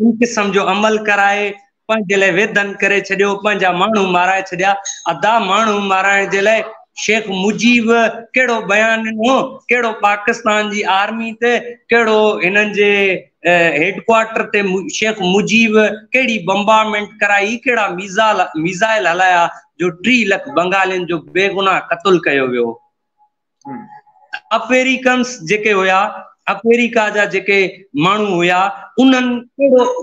इन क़िस्म जो अमल कराए पंहिंजे लाइ वेदन करे छॾियो, पंहिंजा माण्हू माराए छॾिया। अधा माण्हू माराइण जे लाइ शेख मुजीब कहिड़ो बयान ॾिनो, कहिड़ो पाकिस्तान जी आर्मी ते, कहिड़ो हिननि जे हेडक्वार्टर ते शेख मुजीब कहिड़ी बम्बारमेंट कराई, कहिड़ा मिसाइल हलाया जो 3 लख बंगालियुनि जो बेगुनाह क़त्ल कयो वियो। अमेरिकन्स जेके हुया, अमेरिका जा जेके माण्हू हुया, उन्हनि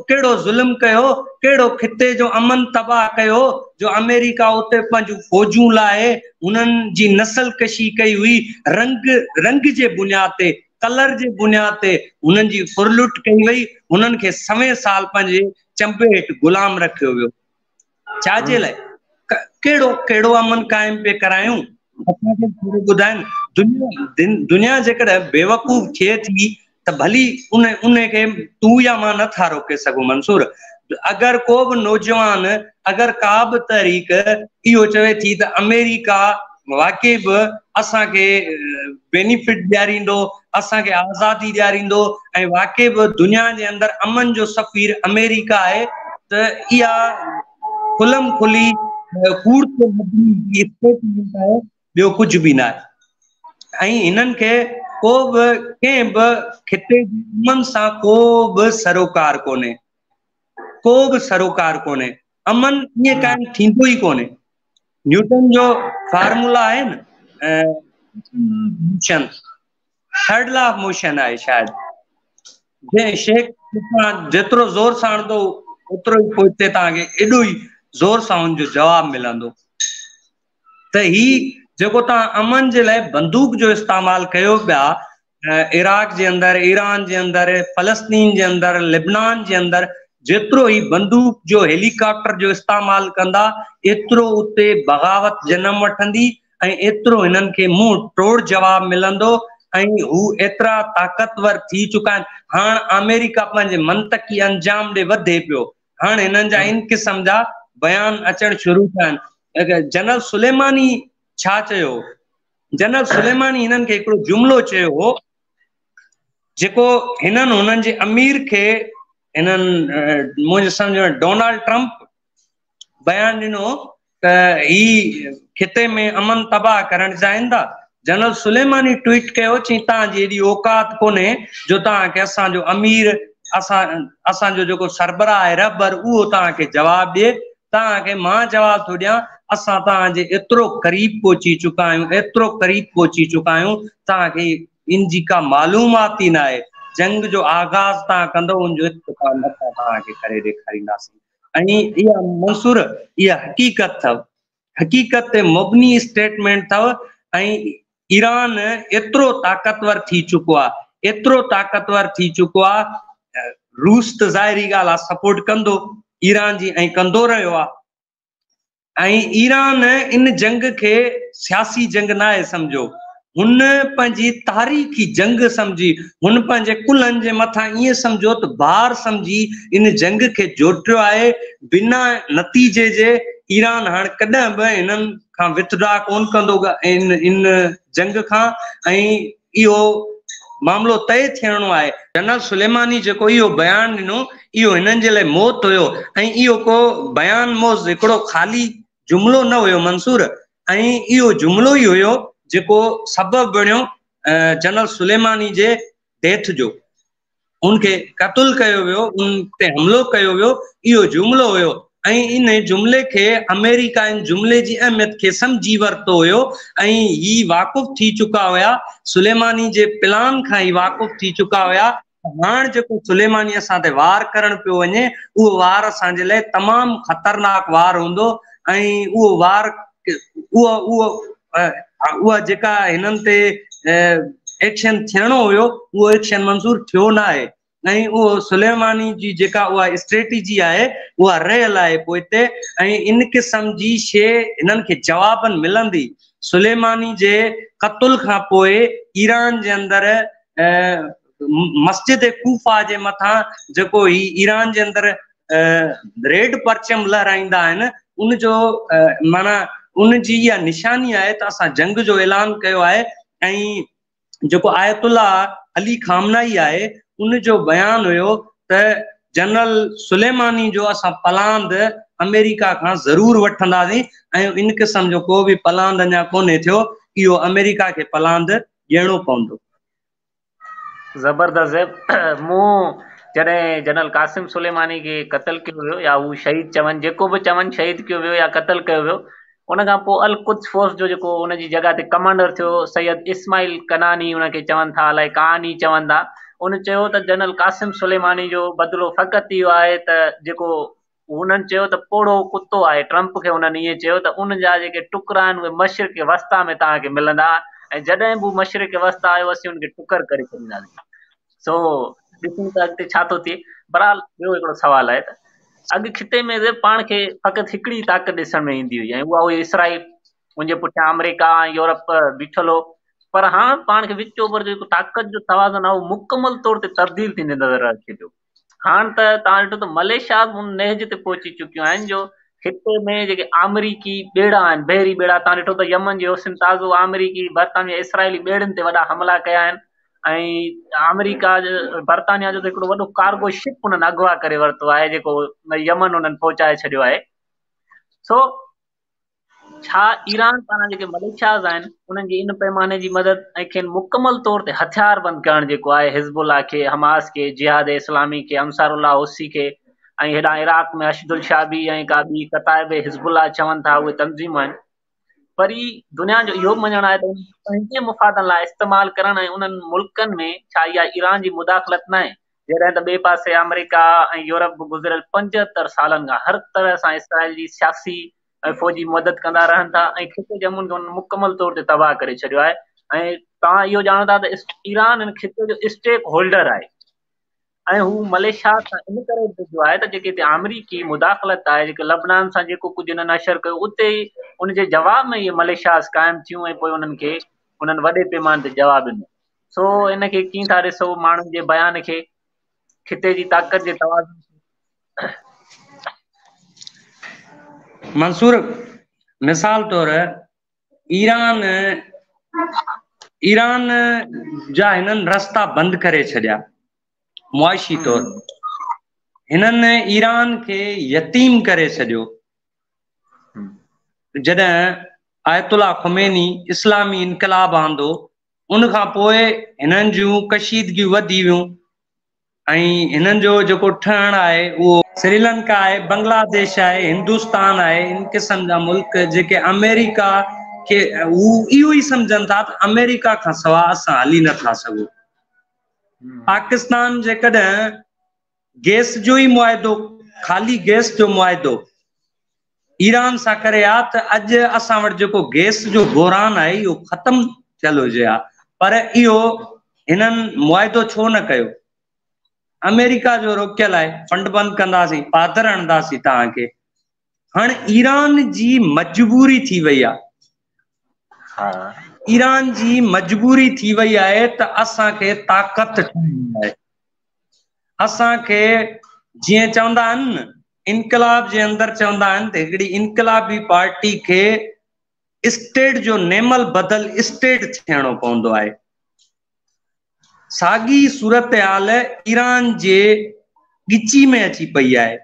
कहिड़ो ज़ुल्म कयो, कहिड़ो खिते जो अमन तबाह कयो जो अमेरिका उते पंहिंजूं फौजूं लाइ उन्हनि जी नस्ल कशी कई हुई, रंग जे बुनियाद ते, कलर जे बुनियाद ते उन्हनि जी फुरलुट कई वई, उन्हनि खे सवें साल पंहिंजे चंबे हेठि गुलाम रखियो वियो। छाजे लाइ? कहिड़ो अमन क़ाइम पे करायूं? असांखे थोरो ॿुधाइनि। दुनिया जेकॾहिं बेवकूफ़ थिए थी त भली उन खे तूं या मां नथा रोके सघूं मंसूर। अगरि को बि नौजवान, अगरि का बि तहरीक इहो चवे थी त अमेरिका वाकई बि असांखे बेनिफिट ॾियारींदो, असांखे आज़ादी ॾियारींदो ऐं वाकई बि दुनिया जे अंदरि अमन जो सफ़ीर अमेरिका आहे, त इहा खुलम खुली ॿियो कुझु बि न आहे। ऐं हिननि खे को बि कंहिं बि खिते जी अमन सां को बि सरोकार कोन्हे, को बि सरोकार कोन्हे। अमन ईअं काइम थींदो ई कोन्हे। न्यूटन जो फार्मूला आहे न, motion, third law of motion आहे शायदि, जंहिं शइ जेतिरो ज़ोर सां हणंदो ओतिरो ई पोइ तव्हांखे एॾो ई ज़ोर सां हुनजो जवाबु मिलंदो। त ही जेको तव्हां अमन जे लाइ बंदूक जो इस्तेमालु कयो पिया इराक जे अंदरि, ईरान जे अंदरि, फलस्तीन जे अंदरि, लेबनान जे अंदरि, जेतिरो ही बंदूक जो हेलीकॉप्टर जो इस्तेमालु कंदा एतिरो उते बग़ावत जनम वठंदी ऐं एतिरो हिननि खे मुंहुं तोड़ जवाबु मिलंदो ऐं हू एतिरा ताक़तवर थी चुका आहिनि। हाणे अमेरिका पंहिंजे मंतकी अंजाम ॾे वधे पियो। हाणे हिननि जा इन क़िस्म जा बयान अचणु शुरू थिया आहिनि। जनरल सुलेमानी छा चयो? जनरल सुलेमानी हिननि खे हिकिड़ो जुमिलो चयो हो जेको हिननि हुननि जे अमीर खे, हिननि मुंहिंजे सम्झ में डोनाल्ड ट्रंप बयान ॾिनो त ही खिते में अमन तबाह करणु चाहिनि था। जनरल सुलेमानी ट्वीट कयो, चई तव्हांजी एॾी औकात कोन्हे जो तव्हांखे असांजो अमीर, असांजो जेको सरबराह आहे रहबर, उहो तव्हांखे जवाबु ॾिए। तव्हांखे मां जवाबु थो ॾियां, असां तव्हांजे एतिरो क़रीब पहुची चुका आहियूं, एतिरो क़रीब पहुची चुका आहियूं, तव्हांखे इन जी का मालूमात ई न आहे। जंग जो आगाज़ तव्हां कंदो, उनजो इत्तिफ़ाक़ नथा तव्हांखे करे ॾेखारींदासीं। ऐं इहा मंसूर, इहा हक़ीक़त अथव, हक़ीक़त ते मुबनी स्टेटमेंट अथव। ऐं ईरान एतिरो ताक़तवर थी चुको आहे, एतिरो ताक़तवर थी चुको आहे। रूस त ज़ाहिरी ॻाल्हि आहे सपोर्ट कंदो ईरान जी ऐं कंदो रहियो आहे। ऐं ईरान इन जंग खे सियासी जंग न आहे सम्झो, हुन पंहिंजी तारीख़ी जंग सम्झी, हुन पंहिंजे कुलनि जे मथां ईअं सम्झो त भार सम्झी इन जंग खे जोटियो आहे। बिना नतीजे जे ईरान हाणे कॾहिं बि इन्हनि खां विथड्रा कोन कंदो इन जंग खां, ऐं इहो मामलो तय थियणो आहे। जनरल सुलेमानी जेको इहो बयान ॾिनो इहो हिननि जे लाइ मौत हुयो, ऐं इहो को बयान मोज़ हिकिड़ो ख़ाली जुमिलो न हुयो मंसूर, ऐं इहो जुमिलो ई हुयो जेको सबबु बणियो जनरल सुलेमानी जे डेथ जो, उनखे क़त्ल कयो वियो, उन ते हमिलो कयो वियो, इहो जुमिलो हुयो। ऐं इन जुमिले खे अमेरिका इन जुमिले जी अहमियत खे सम्झी वरितो हुयो, ऐं ही वाक़ुफ़ थी चुका हुया, सुलेमानी जे प्लान खां ई वाक़ुफ़ थी चुका हुया। हाणे जेको सुलेमानी असां ते वार करण पियो वञे, उहो वार असांजे लाइ तमामु ख़तरनाक वार हूंदो, ऐं उहो वार उहा जेका हिननि ते एक्शन थियणो हुयो उहो एक्शन मंज़ूर थियो न आहे, ऐं उहो सुलेमानी जी जेका उहा स्ट्रेटेजी आहे उहा रहियल आहे पोइ हिते, ऐं इन क़िस्म जी शइ हिननि खे जवाबनि मिलंदी। सुलेमानी जे क़त्ल खां पोइ ईरान जे अंदरि मस्जिद कूफा जे मथां जेको ही ईरान जे अंदरि रेड परचम लहराईंदा आहिनि, उनजो माना उनजी इहा निशानी आहे त असां जंग जो ऐलान कयो आहे। ऐं जेको आयतुल्ला अली खामनाई आहे उनजो बयान हुयो त जनरल सुलेमानी जो असां पलांद अमेरिका खां ज़रूरु वठंदासीं, ऐं इन क़िस्म जो को बि पलांद अञा कोन्हे थियो, इहो अमेरिका खे पलांद ॾियणो पवंदो। ज़बरदस्त। मूं जॾहिं जनरल कासिम सुलेमानी खे क़त्ल कयो वियो या हू शहीद चवनि, जेको बि चवनि शहीद कयो वियो या क़त्ल कयो वियो, उन खां पोइ अल कुद्स फोर्स जो जेको उनजी जॻह ते कमांडर थियो सैयद इस्माइल कनानी, उनखे चवनि था अलाए कहानी चवनि था, उन चयो त जनरल कासिम सुलेमानी जो बदिलो फ़क़ति इहो आहे त जेको उन्हनि चयो त पोड़ो कुतो आहे, ट्रंप खे उन्हनि ईअं चयो त उन जा जेके टुकड़ा आहिनि उहे मशरिक़ वस्ता में तव्हांखे मिलंदा, ऐं जॾहिं बि मशरिक़ वस्ता आयो असीं उनखे टुकर करे छॾींदासीं। सो ॾिसूं त अॻिते छा थो थिए। बहरहाल ॿियो हिकिड़ो सुवालु आहे त अॻु खिते में पाण खे फ़क़ति हिकिड़ी ताक़त ॾिसण में ईंदी हुई, ऐं उहा हुई इसराइल, उनजे पुठियां अमेरिका ऐं यूरोप बीठल हो। पर हाणे पाण खे विच ओभर जो जेको ताक़त जो तवाज़ुन आहे उहो मुकमल तौर ते तब्दील थींदे नज़र अचे पियो। हाणे त तव्हां ॾिठो त मलेशिया उन नहज ते पहुची चुकियूं आहिनि जो खिते में जेके आमरीकी ॿेड़ा आहिनि, बहरी ॿेड़ा, तव्हां ॾिठो त यमन जे हुस्न ताज़ो आमरीकी बरतानिया इसराइली ॿेड़ियुनि ते वॾा हमला कया आहिनि, ऐं अमेरिका जो बरतानिया जो त हिकिड़ो वॾो कार्गो शिप उन्हनि अगवा करे वरितो आहे जेको यमन उन्हनि पहुचाए छॾियो आहे। सो छा ईरान पारां जेके मलेशियाज़ आहिनि उन्हनि जी इन पैमाने जी मदद ऐं खेनि मुकमल तौर ते हथियार बंदि करणु जेको आहे हिज़बुल्लाह खे, हमास खे, जिहाद इस्लामी खे, अंसारुल्लाह हुसी खे, ऐं हेॾां इराक में अशदुल शाबी ऐं का ॿी कताइब हिज़बुल्लाह चवनि था उहे तंज़ीमूं आहिनि। पर ई दुनिया जो इहो मञणु आहे त पंहिंजे मुफ़ादनि लाइ इस्तेमालु करणु, ऐं उन्हनि मुल्कनि में छा इहा ईरान जी मुदाख़लत न आहे, जॾहिं त ॿिए पासे अमेरिका ऐं यूरोप गुज़िरियल 75 सालनि खां हर तरह सां इसराइल जी सियासी ऐं फ़ौजी मदद कंदा रहनि था, ऐं खिते जे अमुन खे उन्हनि मुकमल तौर ते तबाह करे छॾियो आहे। ऐं तव्हां इहो ॼाणो था त ईरान हिन खिते जो स्टेक होल्डर आहे, ऐं हू मलेशिया सां इन करे जुड़ियो आहे त जेके हिते अमरीकी मुदाख़लत आहे, जेके लबनान सां जेको कुझु हिननि असर कयो, उते ई उनजे जवाब में इहे मलेशियाज़ क़ाइमु थियूं, ऐं पोइ उन्हनि खे उन्हनि वॾे पैमाने ते जवाबु ॾिनो। सो इन खे कीअं था ॾिसो माण्हुनि जे बयान खे, खिते जी ताक़त जे तवाज़ुन? मंसूर, मिसाल तौर ईरान जा हिननि रस्ता बंदि करे छॾिया मुआशी तौर, हिननि ईरान खे यतीम करे छॾियो। जॾहिं आयतुल्ला ख़ुमैनी इस्लामी इनक़लाब आंदो उन खां पोइ हिननि जूं कशीदगियूं वधी वियूं, ऐं हिननि जो जेको ठहणु आहे उहो श्रीलंका आहे, बांग्लादेश आहे, हिंदुस्तान आहे, इन क़िस्म जा मुल्क जेके अमेरिका खे हू इहो ई सम्झनि था त अमेरिका खां सवाइ असां हली नथा सघूं। पाकिस्तान जेकॾहिं गैस जो ई मुआदो, ख़ाली गैस जो मुआदो ईरान सां करे आ त अॼु असां वटि जेको गैस जो बहरान आहे इहो ख़तमु थियल हुजे हा, पर इहो हिननि मुआदो छो न कयो? अमेरिका जो रोकियल आहे, फंड बंदि कंदासीं, पादर हणंदासीं तव्हांखे। हाणे ईरान जी मजबूरी थी वई आहे, ईरान जी मजबूरी थी वई आहे त असांखे ताक़त ठाहिणी आहे। असांखे जीअं चवंदा आहिनि न इनकलाब जे अंदर चवंदा आहिनि त हिकिड़ी इनकलाबी पार्टी खे स्टेट जो नेमल बदल स्टेट थियणो पवंदो आहे। साॻी सूरत हाल ईरान जे ॻिची में अची पई आहे।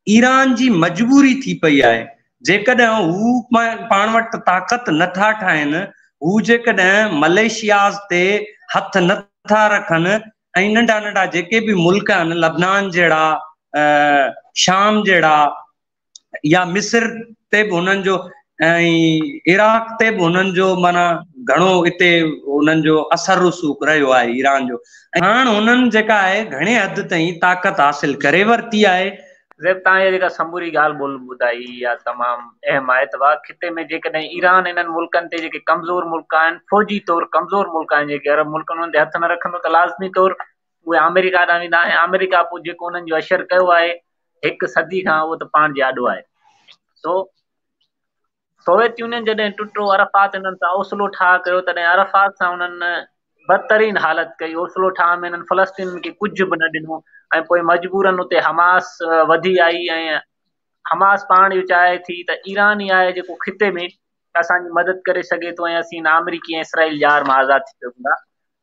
ईरान जी मजबूरी थी पई आहे, जेकॾहिं हू पाण वटि ताक़त नथा ठाहिनि, हू जेकॾहिं मलेशियाज़ ते हथ नथा रखनि ऐं नंढा नंढा जेके बि मुल्क आहिनि, लबनान जहिड़ा, शाम जहिड़ा, या मिस्र ते बि हुननि जो ऐं इराक ते बि हुननि जो माना घणो हिते हुननि जो असर रसूख रहियो आहे ईरान जो। हाणे हुननि जेका आहे घणे हद ताईं ताक़त हासिल करे वरिती आहे। तव्हां जेका समूरी ॻाल्हि ॿुधाई इहा तमामु अहम आहे। त खिते में जेकॾहिं ईरान इन्हनि मुल्कनि ते जेके कमज़ोर मुल्क आहिनि, फौजी तौरु कमज़ोर मुल्क आहिनि, जेके अरब मुल्क उन्हनि ते हथ न रखंदो त लाज़मी तौरु उहे अमेरिका ॾांहुं वेंदा। ऐं अमेरिका पोइ जेको उन्हनि जो असरु कयो आहे 1 सदी खां, उहो त पाण जे आॾो आहे। सोवियत यूनियन जॾहिं टुटो, अरफ़ात इन्हनि सां ओसलो ठाह कयो, तॾहिं अरफ़ात सां उन्हनि बदतरीन हालत कई। ओसलो ठाह में इन्हनि फ़लस्तीन खे कुझु बि न ॾिनो ऐं पोइ मजबूरन उते हमास वधी आई। ऐं हमास पाण इहो चाहे थी त ईरान ई आहे जेको खिते में असांजी मदद करे सघे थो ऐं असीं अमरीकी ऐं इसराइल जार मां आज़ादु थी सघूं था।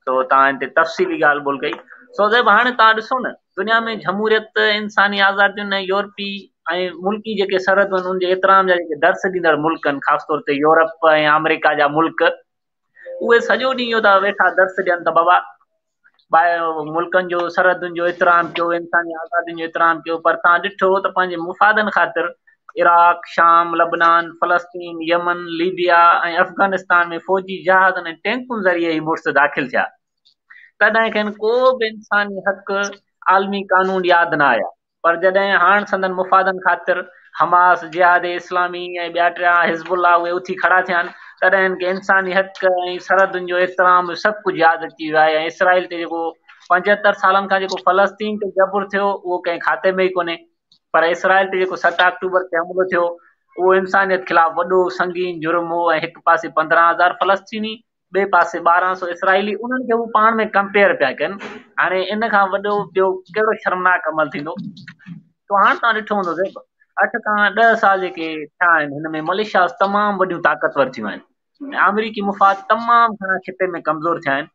सो तव्हां हिते तफ़सीली ॻाल्हि ॿोल कई। सो जब हाणे तव्हां ॾिसो न, दुनिया में जमहूरियत, इंसानी आज़ादियुनि ऐं यूरोपी ऐं मुल्की जेके सरहद आहिनि उनजे एतिराम जा जेके दर्स ॾींदड़ मुल्क आहिनि, ख़ासि तौर ते यूरोप ऐं अमेरिका जा मुल्क, उहे सॼो ॾींहुं इहो था वेठा दर्स ॾियनि त बाबा ॿाहिरि मुल्कनि जो सरहदुनि जो एतिराम कयो, इंसानी आज़ादियुनि जो एतिराम कयो। पर तव्हां ॾिठो त पंहिंजे मुफ़ादनि ख़ातिर इराक, शाम, लबनान, फ़लस्तीन, यमन, लीबिया ऐं अफ़गानिस्तान में फ़ौजी जहाज़ ऐं टैंकुनि ज़रिए ई मुड़ुस दाख़िल थिया। तॾहिं खेनि को बि इंसानी हक़, आलमी कानून यादि न आया। पर जॾहिं हाणे संदन मुफ़ादनि ख़ातिर हमास, जिहाद इस्लामी ऐं ॿिया टिया हिज़बुल्लाह उहे उथी खड़ा थिया आहिनि, तॾहिं हिनखे इंसानी हक़ ऐं सरहदुनि जो एतिराम सभु कुझु यादि अची वियो आहे। ऐं इसराइल ते जेको 75 सालनि खां जेको फ़लस्तीन ते जबुर थियो, उहो कंहिं खाते में ई कोन्हे। पर इसराइल ते जेको 7 अक्टूबर ते हमलो थियो, उहो इंसानियत ख़िलाफ़ वॾो संगीन जुर्म हो। ऐं हिकु पासे 15,000 फ़लस्तीनी, ॿिए पासे 1200 इसराइली, उन्हनि खे उहे पाण में कंपेयर पिया कनि। हाणे इन खां वॾो ॿियो कहिड़ो शर्मनाक अमल थींदो? तो हाणे तव्हां ॾिठो हूंदो 8 खां 10 साल जेके थिया आहिनि, हिन में मलेशिया तमामु वॾियूं ताक़तवर थियूं आहिनि ऐं अमरीकी मुफ़ाद तमामु घणा खिते में कमज़ोर थिया आहिनि।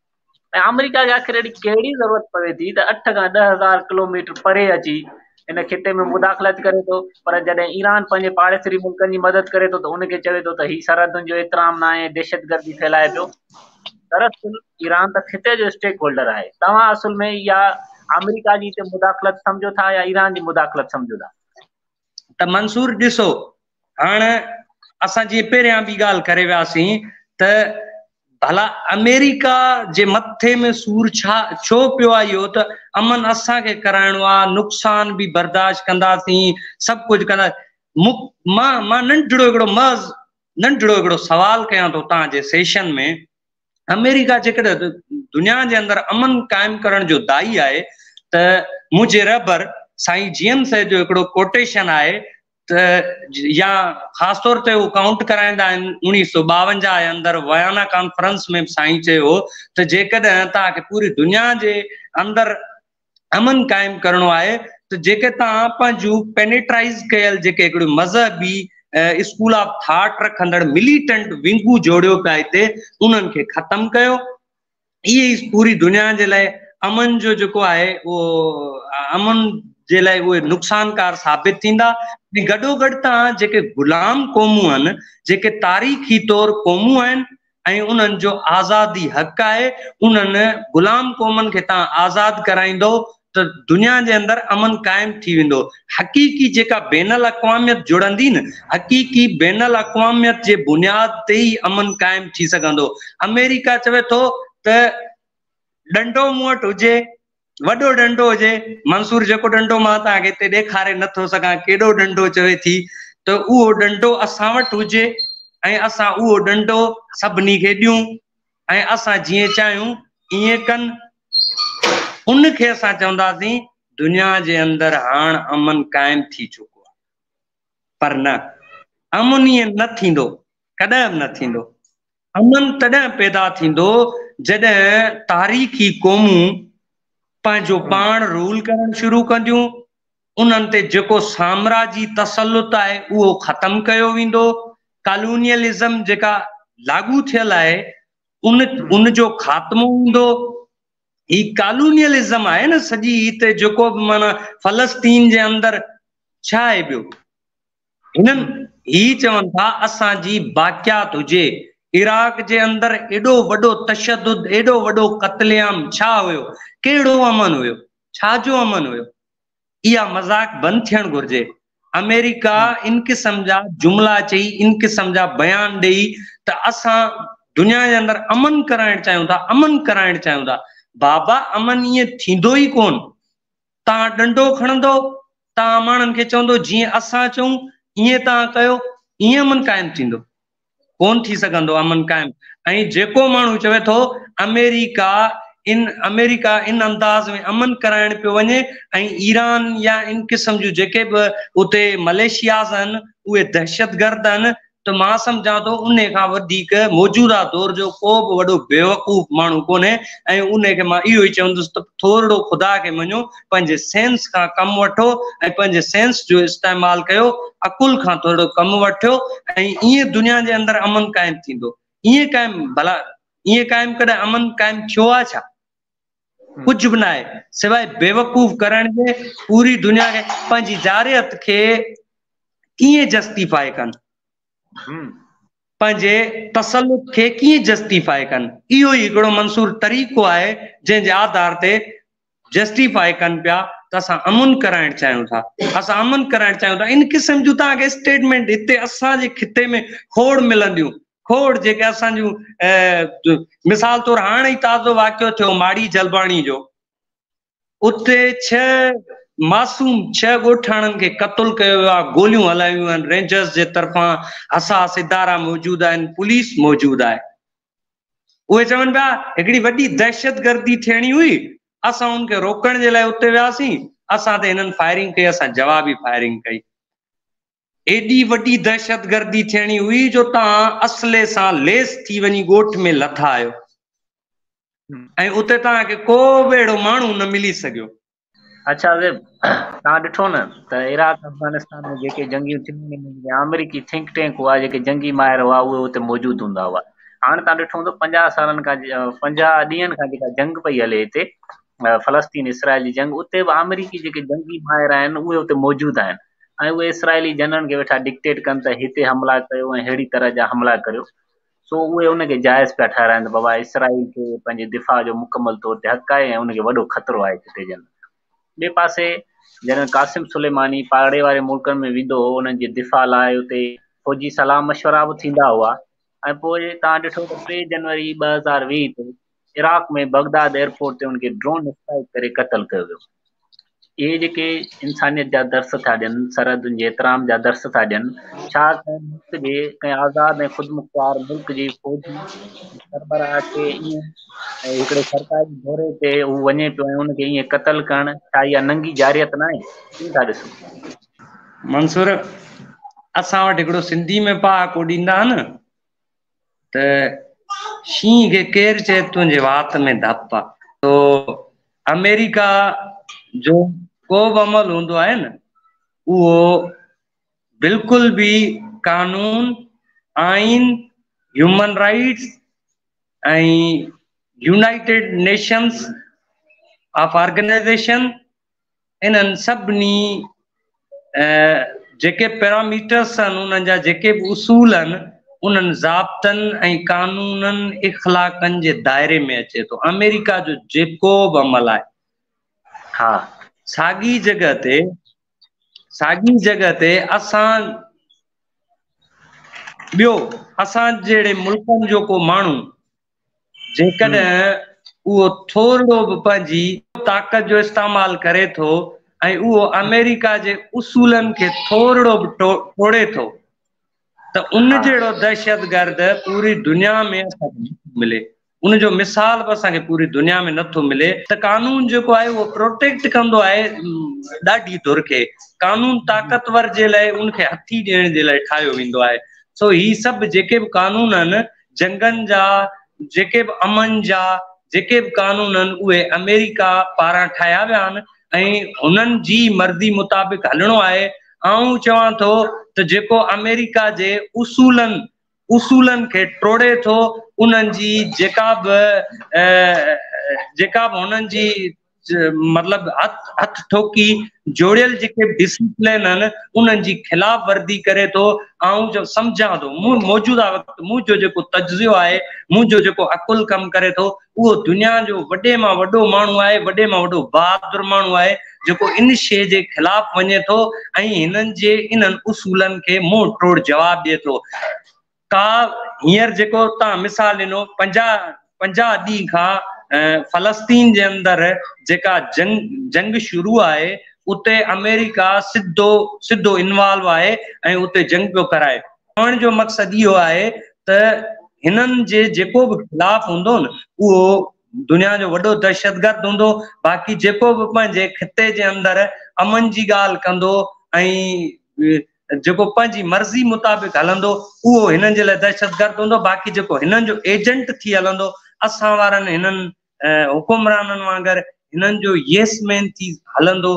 ऐं अमरीका खे आख़िर अहिड़ी कहिड़ी ज़रूरत पवे थी त 8 खां 10,000 किलोमीटर परे अची इन खिते में मुदाख़लत करे थो। पर जॾहिं ईरान पंहिंजे पाड़ेसरी मुल्कनि जी मदद करे थो त उनखे चवे थो त हीउ सरहदुनि जो एतिराम न आहे, दहशतगर्दी फैलाए पियो। दरअसल ईरान त खिते जो स्टेक होल्डर आहे। तव्हां असुल में इहा अमेरिका जी हिते मुदाख़लत सम्झो था या ईरान जी मुदाख़लत सम्झो था? त मंसूर ॾिसो, हाणे असां जीअं पहिरियां बि ॻाल्हि करे वियासीं त भला अमेरिका जे मथे में सूर छो पियो आहे इहो त अमन असांखे कराइणो आहे, नुक़सान बि बर्दाश्त कंदासीं, सभु कुझु कंदासीं। मां नंढड़ो हिकिड़ो सवाल कयां थो तव्हांजे सेशन में। अमेरिका जेकॾहिं दुनिया जे अंदरि अमन क़ाइमु करण जो दाई आहे त मुंहिंजे रबर साईं जेम्स जो हिकिड़ो कोटेशन आहे त, या ख़ासि तौर ते उहो काउंट कराईंदा आहिनि 1952 जे अंदरि वयाना कॉन्फ्रेंस में साईं चयो त जेकॾहिं तव्हांखे पूरी दुनिया जे अंदरि अमन क़ाइमु करणो आहे त जेके तव्हां पंहिंजूं पेनेट्राइज़ कयल जेके हिकिड़ियूं मज़हबी स्कूल ऑफ थॉट रखंदड़ मिलिटेंट विंगू जोड़ियो पिया हिते, उन्हनि खे ख़तमु कयो। इहे पूरी दुनिया जे लाइ अमन जो जेको आहे उहो अमन जे लाइ उहे नुक़सानकार साबित थींदा। गॾोगॾु तव्हां जेके ग़ुलाम क़ौमूं आहिनि, जेके तारीख़ी तौरु क़ौमूं आहिनि ऐं उन्हनि जो आज़ादी हक़ आहे, उन्हनि ग़ुलाम क़ौमनि खे तव्हां आज़ादु कराईंदो त दुनिया जे अंदरि अमन क़ाइमु थी वेंदो। हक़ीक़ी जेका बैनल अक़वामियत जुड़ंदी न, हक़ीक़ी बैनल अक़वामियत जे बुनियाद ते ई अमन क़ाइमु थी सघंदो। अमेरिका चवे थो त डंडो मूं वटि हुजे, वॾो डंडो हुजे। मंसूर जेको डंडो मां तव्हांखे हिते ॾेखारे नथो सघां केॾो डंडो चवे थी, त उहो डंडो असां वटि हुजे ऐं असां उहो डंडो सभिनी खे ॾियूं ऐं असां जीअं चाहियूं ईअं कनि। उनखे असां चवंदासीं दुनिया जे अंदरि हाणे अमन क़ाइमु थी चुको आहे। पर न, अमन ईअं न थींदो, कॾहिं बि न थींदो। अमन तॾहिं पैदा थींदो जॾहिं तारीख़ी क़ौमूं पंहिंजो पाण रूल करणु शुरू कंदियूं उन्हनि ते जेको साम्राजी तसल्लुत आहे उहो ख़तम कयो वेंदो। कॉलोनियलिज्म जेका लागू थियल आहे उन जो खात्मो हूंदो। ही कॉलोनियलिज्म आहे न सॼी हिते जेको बि माना फलस्तीन जे अंदरि छा आहे ॿियो, हिननि ही चवनि था असांजी बाक़ियात हुजे। इराक जे अंदरि एॾो वॾो तशद्दुद, एॾो वॾो क़त्लेआम छा हुयो, कहिड़ो अमन हुयो, छा जो अमन हुयो? इहा मज़ाक बंदि थियणु घुरिजे। अमेरिका इन क़िस्म जा जुमिला चई, इन क़िस्म जा बयान ॾेई त असां दुनिया जे अंदरि अमन कराइणु चाहियूं था, अमन कराइणु चाहियूं था। बाबा अमन ईअं थींदो ई कोन। तव्हां डंडो खणंदो, तव्हां माण्हुनि खे चवंदो जीअं असां चऊं ईअं तव्हां कयो, ईअं अमन क़ाइमु थींदो कोन थी सघंदो अमन क़ाइमु। ऐं जेको माण्हू चवे थो अमेरिका इन अंदाज़ में अमन कराइण पियो वञे ऐं ईरान या इन क़िस्म जूं जेके बि उते मलेशियाज़ आहिनि उहे दहशतगर्द आहिनि, त मां सम्झां थो उन खां वधीक मौजूदा दौर जो को बि वॾो बेवकूफ़ माण्हू कोन्हे। ऐं उन खे मां इहो ई चवंदुसि त थोरो ख़ुदा खे मञो, पंहिंजे सेंस खां कमु वठो ऐं पंहिंजे सेंस जो इस्तेमालु कयो, अकुल खां थोरो कमु वठो ऐं ईअं दुनिया जे अंदरि अमन क़ाइमु थींदो। ईअं क़ाइमु भला ईअं क़ाइमु कॾहिं अमन क़ाइमु थियो आहे छा? कुझु बि न आहे सवाइ बेवकूफ़ करण जे। पूरी दुनिया खे पंहिंजी जारियत खे कीअं जस्टिफाई कनि, पंहिंजे तसल्लुत खे कीअं जस्टिफाई कनि, इहो ई हिकिड़ो मंसूर तरीक़ो आहे जंहिंजे आधार ते जस्टिफाई कनि पिया त असां अमन कराइणु चाहियूं था, असां अमन कराइणु चाहियूं था। इन क़िस्म जूं तव्हांखे स्टेटमेंट हिते असांजे खिते में खोड़ मिलंदियूं, खोड़ जेके असां जूं मिसाल तौरु हाणे ई ताज़ो वाक़ियो थियो माड़ी जलबाणी जो, उते 6 मासूम 6 ॻोठाणनि खे क़त्ल कयो वियो आहे, गोलियूं हलायूं आहिनि रेंजर्स जे तरफ़ां, हसास इदारा मौजूदु आहिनि, पुलिस मौजूदु आहे। उहे चवनि पिया हिकिड़ी वॾी दहशतगर्दी थियणी हुई, असां उनखे रोकण जे लाइ उते वियासीं, असां ते हिननि फायरिंग कई, असां जवाबी फायरिंग कई। एॾी वॾी दहशतगर्दी थियणी हुई जो तव्हां असले सां लेस थी वञी ॻोठ में लथा आहियो ऐं उते तव्हांखे को बि अहिड़ो माण्हू न मिली सघियो। अच्छा तव्हां ॾिठो न त इराक अफगानिस्तान में जेके जंगियूं थियूं, अमेरिकी थिंक टैंक हुआ, जेके जंगी माहिर हुआ उहे हुते मौजूदु हूंदा हुआ। हाणे तव्हां ॾिठो हूंदो 50 सालनि खां 50 ॾींहंनि खां जेका जंग पई हले हिते फलस्तीन इसराइल जी जंग, उते बि अमेरिकी जेके जंगी माहिर आहिनि उहे उते मौजूदु आहिनि ऐं उहे इसराइली जनरल खे वेठा डिक्टेट कनि त हिते हमला कयो ऐं अहिड़ी तरह जा हमला करियो। सो उहे उनखे जाइज़ पिया ठाराइनि, बाबा इसराइल खे पंहिंजे दिफ़ा जो मुकमल तौर ते हक़ आहे ऐं उनखे वॾो ख़तरो आहे हिते जन। ॿिए पासे जनरल कासिम सुलेमानी पाड़े वारे मुल्कनि में वेंदो हो, उन्हनि जे दिफ़ा लाइ उते फ़ौजी सलाह मशवरा बि थींदा हुआ। ऐं पोइ तव्हां ॾिठो त 3 जनवरी 2020 ते इराक में बगदाद एयरपोर्ट ते उनखे ड्रोन स्ट्राइक करे क़तल कयो वियो। इहे जेके इंसानियत जा दर्स था ॾियनि, सरहदुनि जे एतिराम जा दर्स था ॾियनि, छा कंहिं मुल्क जे कंहिं आज़ाद ऐं ख़ुदमुख्तार मुल्क जी फ़ौजी सरबराह खे ईअं हिकिड़े सरकारी दौरे ते हू वञे पियो ऐं उनखे ईअं क़तल करणु, छा इहा नंगी जारियत न आहे? कीअं था ॾिसो? मंसूर, असां वटि हिकिड़ो सिंधी में पहाको ॾींदा न त शींहं खे केरु चए तुंहिंजे वात में धप आहे। तो अमेरिका जो को बि अमल हूंदो आहे न, उहो बिल्कुल भी कानून, आइन, ह्यूमन राइट्स ऐं यूनाइटेड नेशंस ऑफ ऑर्गेनाइजेशन, इन्हनि सभिनी जेके पैरामीटर्स आहिनि, उन्हनि जा जेके बि उसूल आहिनि, उन्हनि ज़ाब्तनि ऐं कानूननि इख़लाक़नि जे दायरे में अचे थो। अमेरिका जो जेको बि अमल आहे, हा, साॻी जॻह ते असां ॿियो असां जहिड़े मुल्कनि जो को माण्हू जेकॾहिं उहो थोरो बि पंहिंजी ताक़त जो इस्तेमालु करे थो ऐं उहो अमेरिका जे उसूलनि खे थोरो बि टोड़े थो, त उन जहिड़ो दहशतगर्द पूरी दुनिया में असांखे मिले, उनजो मिसाल बि असांखे पूरी दुनिया में नथो मिले। त कानून जेको आहे उहो प्रोटेक्ट कंदो आहे ॾाढी धुर खे। कानून ताक़तवर जे लाइ उनखे हथी ॾियण जे लाइ ठाहियो वेंदो आहे। सो ही सभु जेके बि कानून आहिनि, जंगनि जा, जेके बि अमन जा जेके बि कानून आहिनि, उहे अमेरिका पारां ठाहिया विया आहिनि ऐं उन्हनि जी मर्ज़ी मुताबिक़ हलणो आहे। आऊं चवां थो त जेको अमेरिका जे उसूलनि खे टोड़े थो, उन्हनि जी जेका बि उन्हनि जी मतलब हथ ठोकी जोड़ियल जेके डिसिप्लिन आहिनि उन्हनि जी खिलाफ़ वर्दी करे थो। ऐं जो सम्झां थो मौजूदा वक़्तु मुंहिंजो जेको तजुज़ियो आहे, मुंहिंजो जेको अकुल कमु करे थो, उहो दुनिया जो वॾे मां वॾो माण्हू आहे, वॾे मां वॾो बहादुर माण्हू आहे, जेको इन शइ जे खिलाफ़ वञे थो ऐं इन्हनि उसूलनि खे मुंहुं तोड़ जवाब ॾिए थो। का हींअर जेको तव्हां मिसाल ॾिनो 50 ॾींहं खां फलस्तीन जे अंदरि जेका जंग शुरू आहे, उते अमेरिका सिधो इन्वॉल्व आहे ऐं उते जंग पियो कराए। चवण जो मक़सदु इहो आहे त हिननि जे जेको बि खिलाफ़ हूंदो न, उहो दुनिया जो वॾो दहशतगर्द हूंदो। बाक़ी जेको बि पंहिंजे खिते जे अंदरि अमन जी ॻाल्हि कंदो ऐं जेको पंहिंजी मर्ज़ी मुताबिक़ हलंदो, उहो हिननि जे लाइ दहशतगर्द हूंदो। बाक़ी जेको हिननि जो एजेंट थी हलंदो, असां वारनि हिननि हुकुमराननि वांगुरु हिननि जो येस मैन थी हलंदो,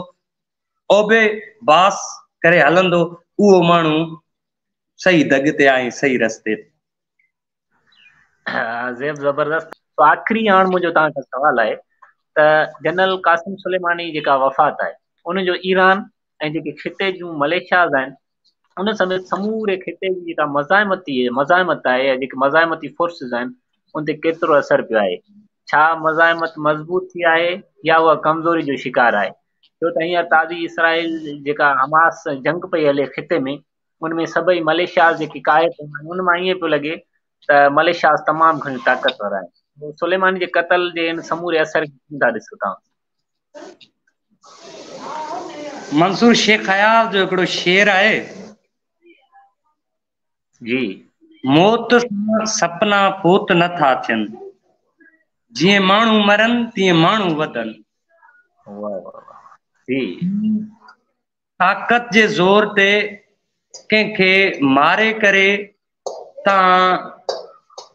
ओबे बास करे हलंदो, उहो माण्हू सही दग ते आहे, सही रस्ते ते। ज़ेब ज़बरदस्त। तो आख़िरी हाणे मुंहिंजो तव्हांखां सवाल आहे त जनरल कासिम सुलेमानी जेका वफ़ात आहे, उनजो ईरान ऐं जेके खिते जूं मलेशियाज़ आहिनि, उन समेत समूरे खिते जी जेका मज़ाहिमत आहे या जेके मज़ाहिमती फोर्सिस आहिनि, उन ते केतिरो असरु पियो आहे? छा मज़ाहिमत मज़बूत थी आहे या उहा कमज़ोरी जो शिकार आहे? छो त हींअर ताज़ी इसराइल जेका हमास जंग पई हले खिते में, उनमें सभई मलेशियाज़ जेके काइद आहिनि, उन मां ईअं पियो लॻे त मलेशियाज़ तमामु घणी ताक़तवर आहिनि। सुलेमानी जे क़त्ल जे इन समूरे असर खे था ॾिसो तव्हां? मंसूर शेख हयात जो हिकिड़ो शेर आहे, जी, मौत सां सपना पोत नथा थियनि, जीअं माण्हू मरनि तीअं माण्हू वधनि। जी, ताक़त जे ज़ोर ते कंहिंखे मारे करे तव्हां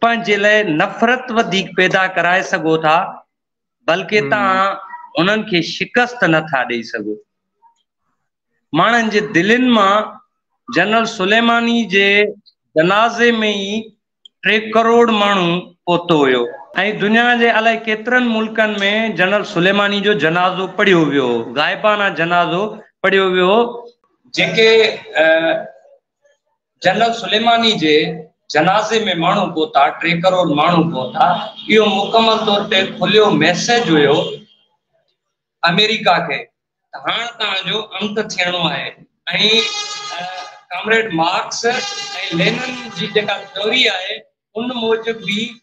पंहिंजे लाइ नफ़रत वधीक पैदा कराए सघो था, बल्कि तव्हां उन्हनि खे शिकस्त नथा ॾेई सघो। माण्हुनि जे दिलनि मां जनरल सुलेमानी जे जनाज़े में ई 3 करोड़ माण्हू पहुतो हुयो ऐं दुनिया जे अलाए केतिरनि मुल्कनि में जनरल सुलेमानी जो जनाज़ो पढ़ियो वियो, गाइबाना जनाज़ो पढ़ियो वियो। जेके जनरल सुलेमानी जे जनाज़े में माण्हू पहुता, 3 करोड़ माण्हू पहुता, इहो मुकमल तौर ते खुलियो मैसेज हुयो अमेरिका खे त हाणे तव्हांजो अंत थियणो आहे। ऐं कॉमरेड मार्क्स ऐं लेनिन जी जेका थ्योरी आहे, उन मूजिब बि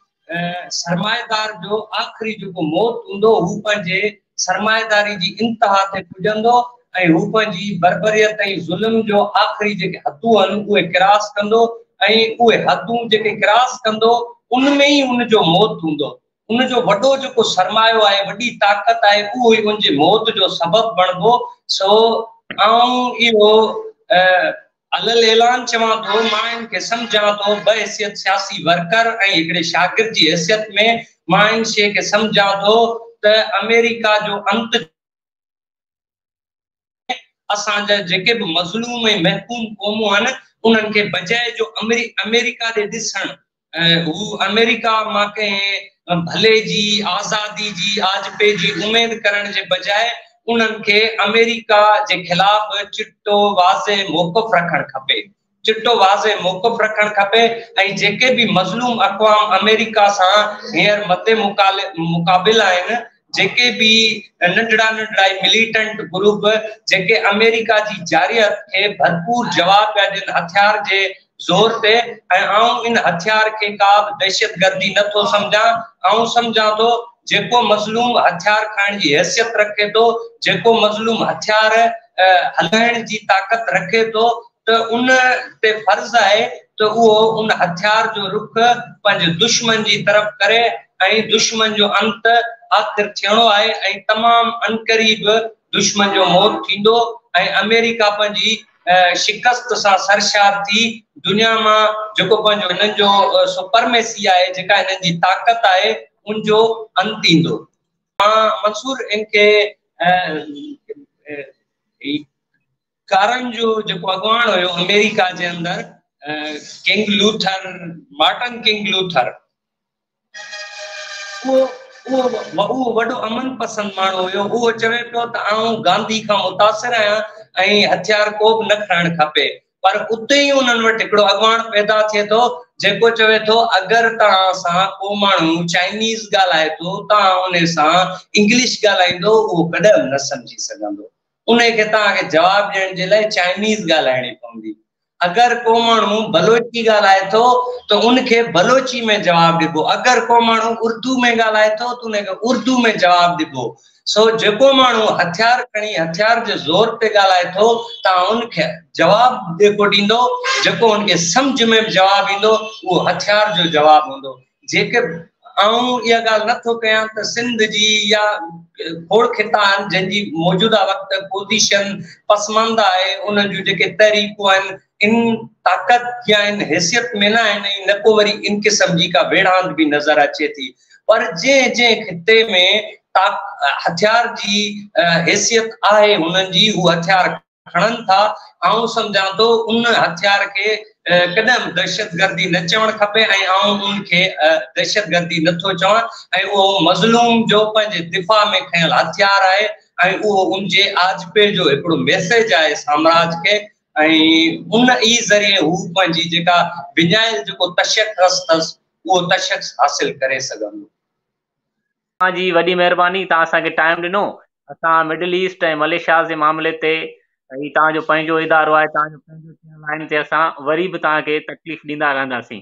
सरमाएदार जो आख़िरी जेको मौत हूंदो, हू पंहिंजे सरमाएदारी जी इंतिहा ते पुॼंदो ऐं हू पंहिंजी बर्बरियत ऐं ज़ुल्म जो आख़िरी जेके हदूं आहिनि उहे क्रॉस कंदो ऐं उहे हदूं जेके क्रॉस कंदो, उनमें ई उनजो मौत हूंदो। उनजो वॾो जेको सरमायो आहे, वॾी ताक़त आहे, उहो ई उनजे मौत जो सबबु बणिबो। सो आऊं इहो अलल ऐलान चवां थो, मां इनखे सम्झां थो बहैसियत सियासी वर्कर ऐं हिकिड़े शागिर्द जी हैसियत में, मां इन शइ खे सम्झां थो त अमेरिका जो अंत असांजा जेके बि मज़लूम ऐं महकूम क़ौमूं आहिनि, उन्हनि खे बजाए जो अमेरिका ॾे ॾिसण, हू अमेरिका मां कंहिं भले जी, आज़ादी जी, आजपे जी उमेद करण जे बजाए उन्हनि खे अमेरिका जे खिलाफ़ चिट्टो वाज़े मौक़िफ़ रखणु खपे, चिट्टो वाज़े मौक़िफ़ रखणु खपे। ऐं जेके बि मज़लूम अक़वाम अमेरिका सां हींअर मथे मुक़ाबिला आहिनि, जेके भी नंढड़ा मिलिटेंट ग्रुप जेके अमेरिका जी जारियत खे भरपूर जवाब पिया ॾियनि हथियार जे ज़ोर ते, ऐं आऊं इन हथियार खे का बि दहशतगर्दी नथो सम्झां। आऊं सम्झां थो जेको मज़लूम हथियार खणण जी हैसियत रखे थो, जेको मज़लूम हथियार हलाइण जी ताक़त रखे थो, त उन ते फर्ज़ आहे त उहो उन हथियार जो रुख पंहिंजे दुश्मन जी तरफ़ करे ऐं दुश्मन जो अंत आख़िर थियणो आहे ऐं तमामु अनकरीब दुश्मन जो मौत थींदो ऐं अमेरिका पंहिंजी शिकस्त सां सरशार थी दुनिया मां जेको पंहिंजो हिननि जो सुपरमेसी आहे, जेका हिननि जी ताक़त आहे, उनजो अंत ईंदो। मां मंसूर इनखे कारण जो जेको अॻवान हुयो अमेरिका जे अंदर king Luther, Martin king Luther, वो वॾो अमन पसंद माण्हू हुयो। उहो चवे पियो त आऊं गांधी खां मुतासिर आहियां ऐं हथियार को बि न खणणु खपे। पर उते ई उन्हनि वटि हिकिड़ो अॻवान पैदा थिए थो जेको चवे थो अगरि तव्हां सां को माण्हू चाइनीज़ ॻाल्हाए थो, तव्हां उन सां इंग्लिश ॻाल्हाईंदो, उहो कॾहिं न सम्झी सघंदो। उन खे तव्हांखे जवाबु ॾियण जे लाइ चाइनीज़ ॻाल्हाइणी पवंदी। अगर को माण्हू बलोची ॻाल्हाए थो त उनखे बलोची में जवाब ॾिबो। अगर को माण्हू उर्दू में ॻाल्हाए थो त उनखे उर्दू में जवाब ॾिबो। सो जेको माण्हू हथियार खणी हथियार जे ज़ोर ते ॻाल्हाए थो, तव्हां उनखे जवाब जेको ॾींदो, जेको उनखे सम्झ में जवाब ईंदो, उहो हथियार जो जवाब हूंदो। जेके आऊं इहा ॻाल्हि नथो कयां त सिंध जी या खोड़ खिता आहिनि जंहिंजी मौजूदा वक़्त पोज़ीशन पसमंद आहे, उन जूं जेके तहरीकूं आहिनि इन ताक़त या इन हैसियत में न आहिनि, न को वरी इन क़िस्म जी का वेढ़ांद भी नज़र अचे थी। पर जंहिं खिते में हथियार जी हैसियत आहे हुननि जी, हू हथियार खणनि था। आऊं सम्झां थो उन हथियार खे कॾहिं दहशतगर्दी न चवणु खपे ऐं आऊं उनखे दहशतगर्दी नथो चवां। ऐं उहो मज़लूम जो पंहिंजे दिफ़ा में खयल हथियार आहे ऐं उहो उनजे आजपे जो हिकिड़ो मैसेज आहे साम्राज खे। ऐं उन ई ज़रिए हू पंहिंजी जेका विञाइल जेको तशख़्ख़ुस अथसि उहो तशख़्ख़ुस हासिल करे सघंदो। जी वॾी महिरबानी, तव्हां असांखे टाइम ॾिनो। असां मिडल ईस्ट ऐं मलेशिया जे मामले ते तव्हांजो पंहिंजो इदारो आहे, तव्हांजो पंहिंजो चैनल आहिनि ते असां वरी बि तव्हांखे तकलीफ़ ॾींदा रहंदासीं।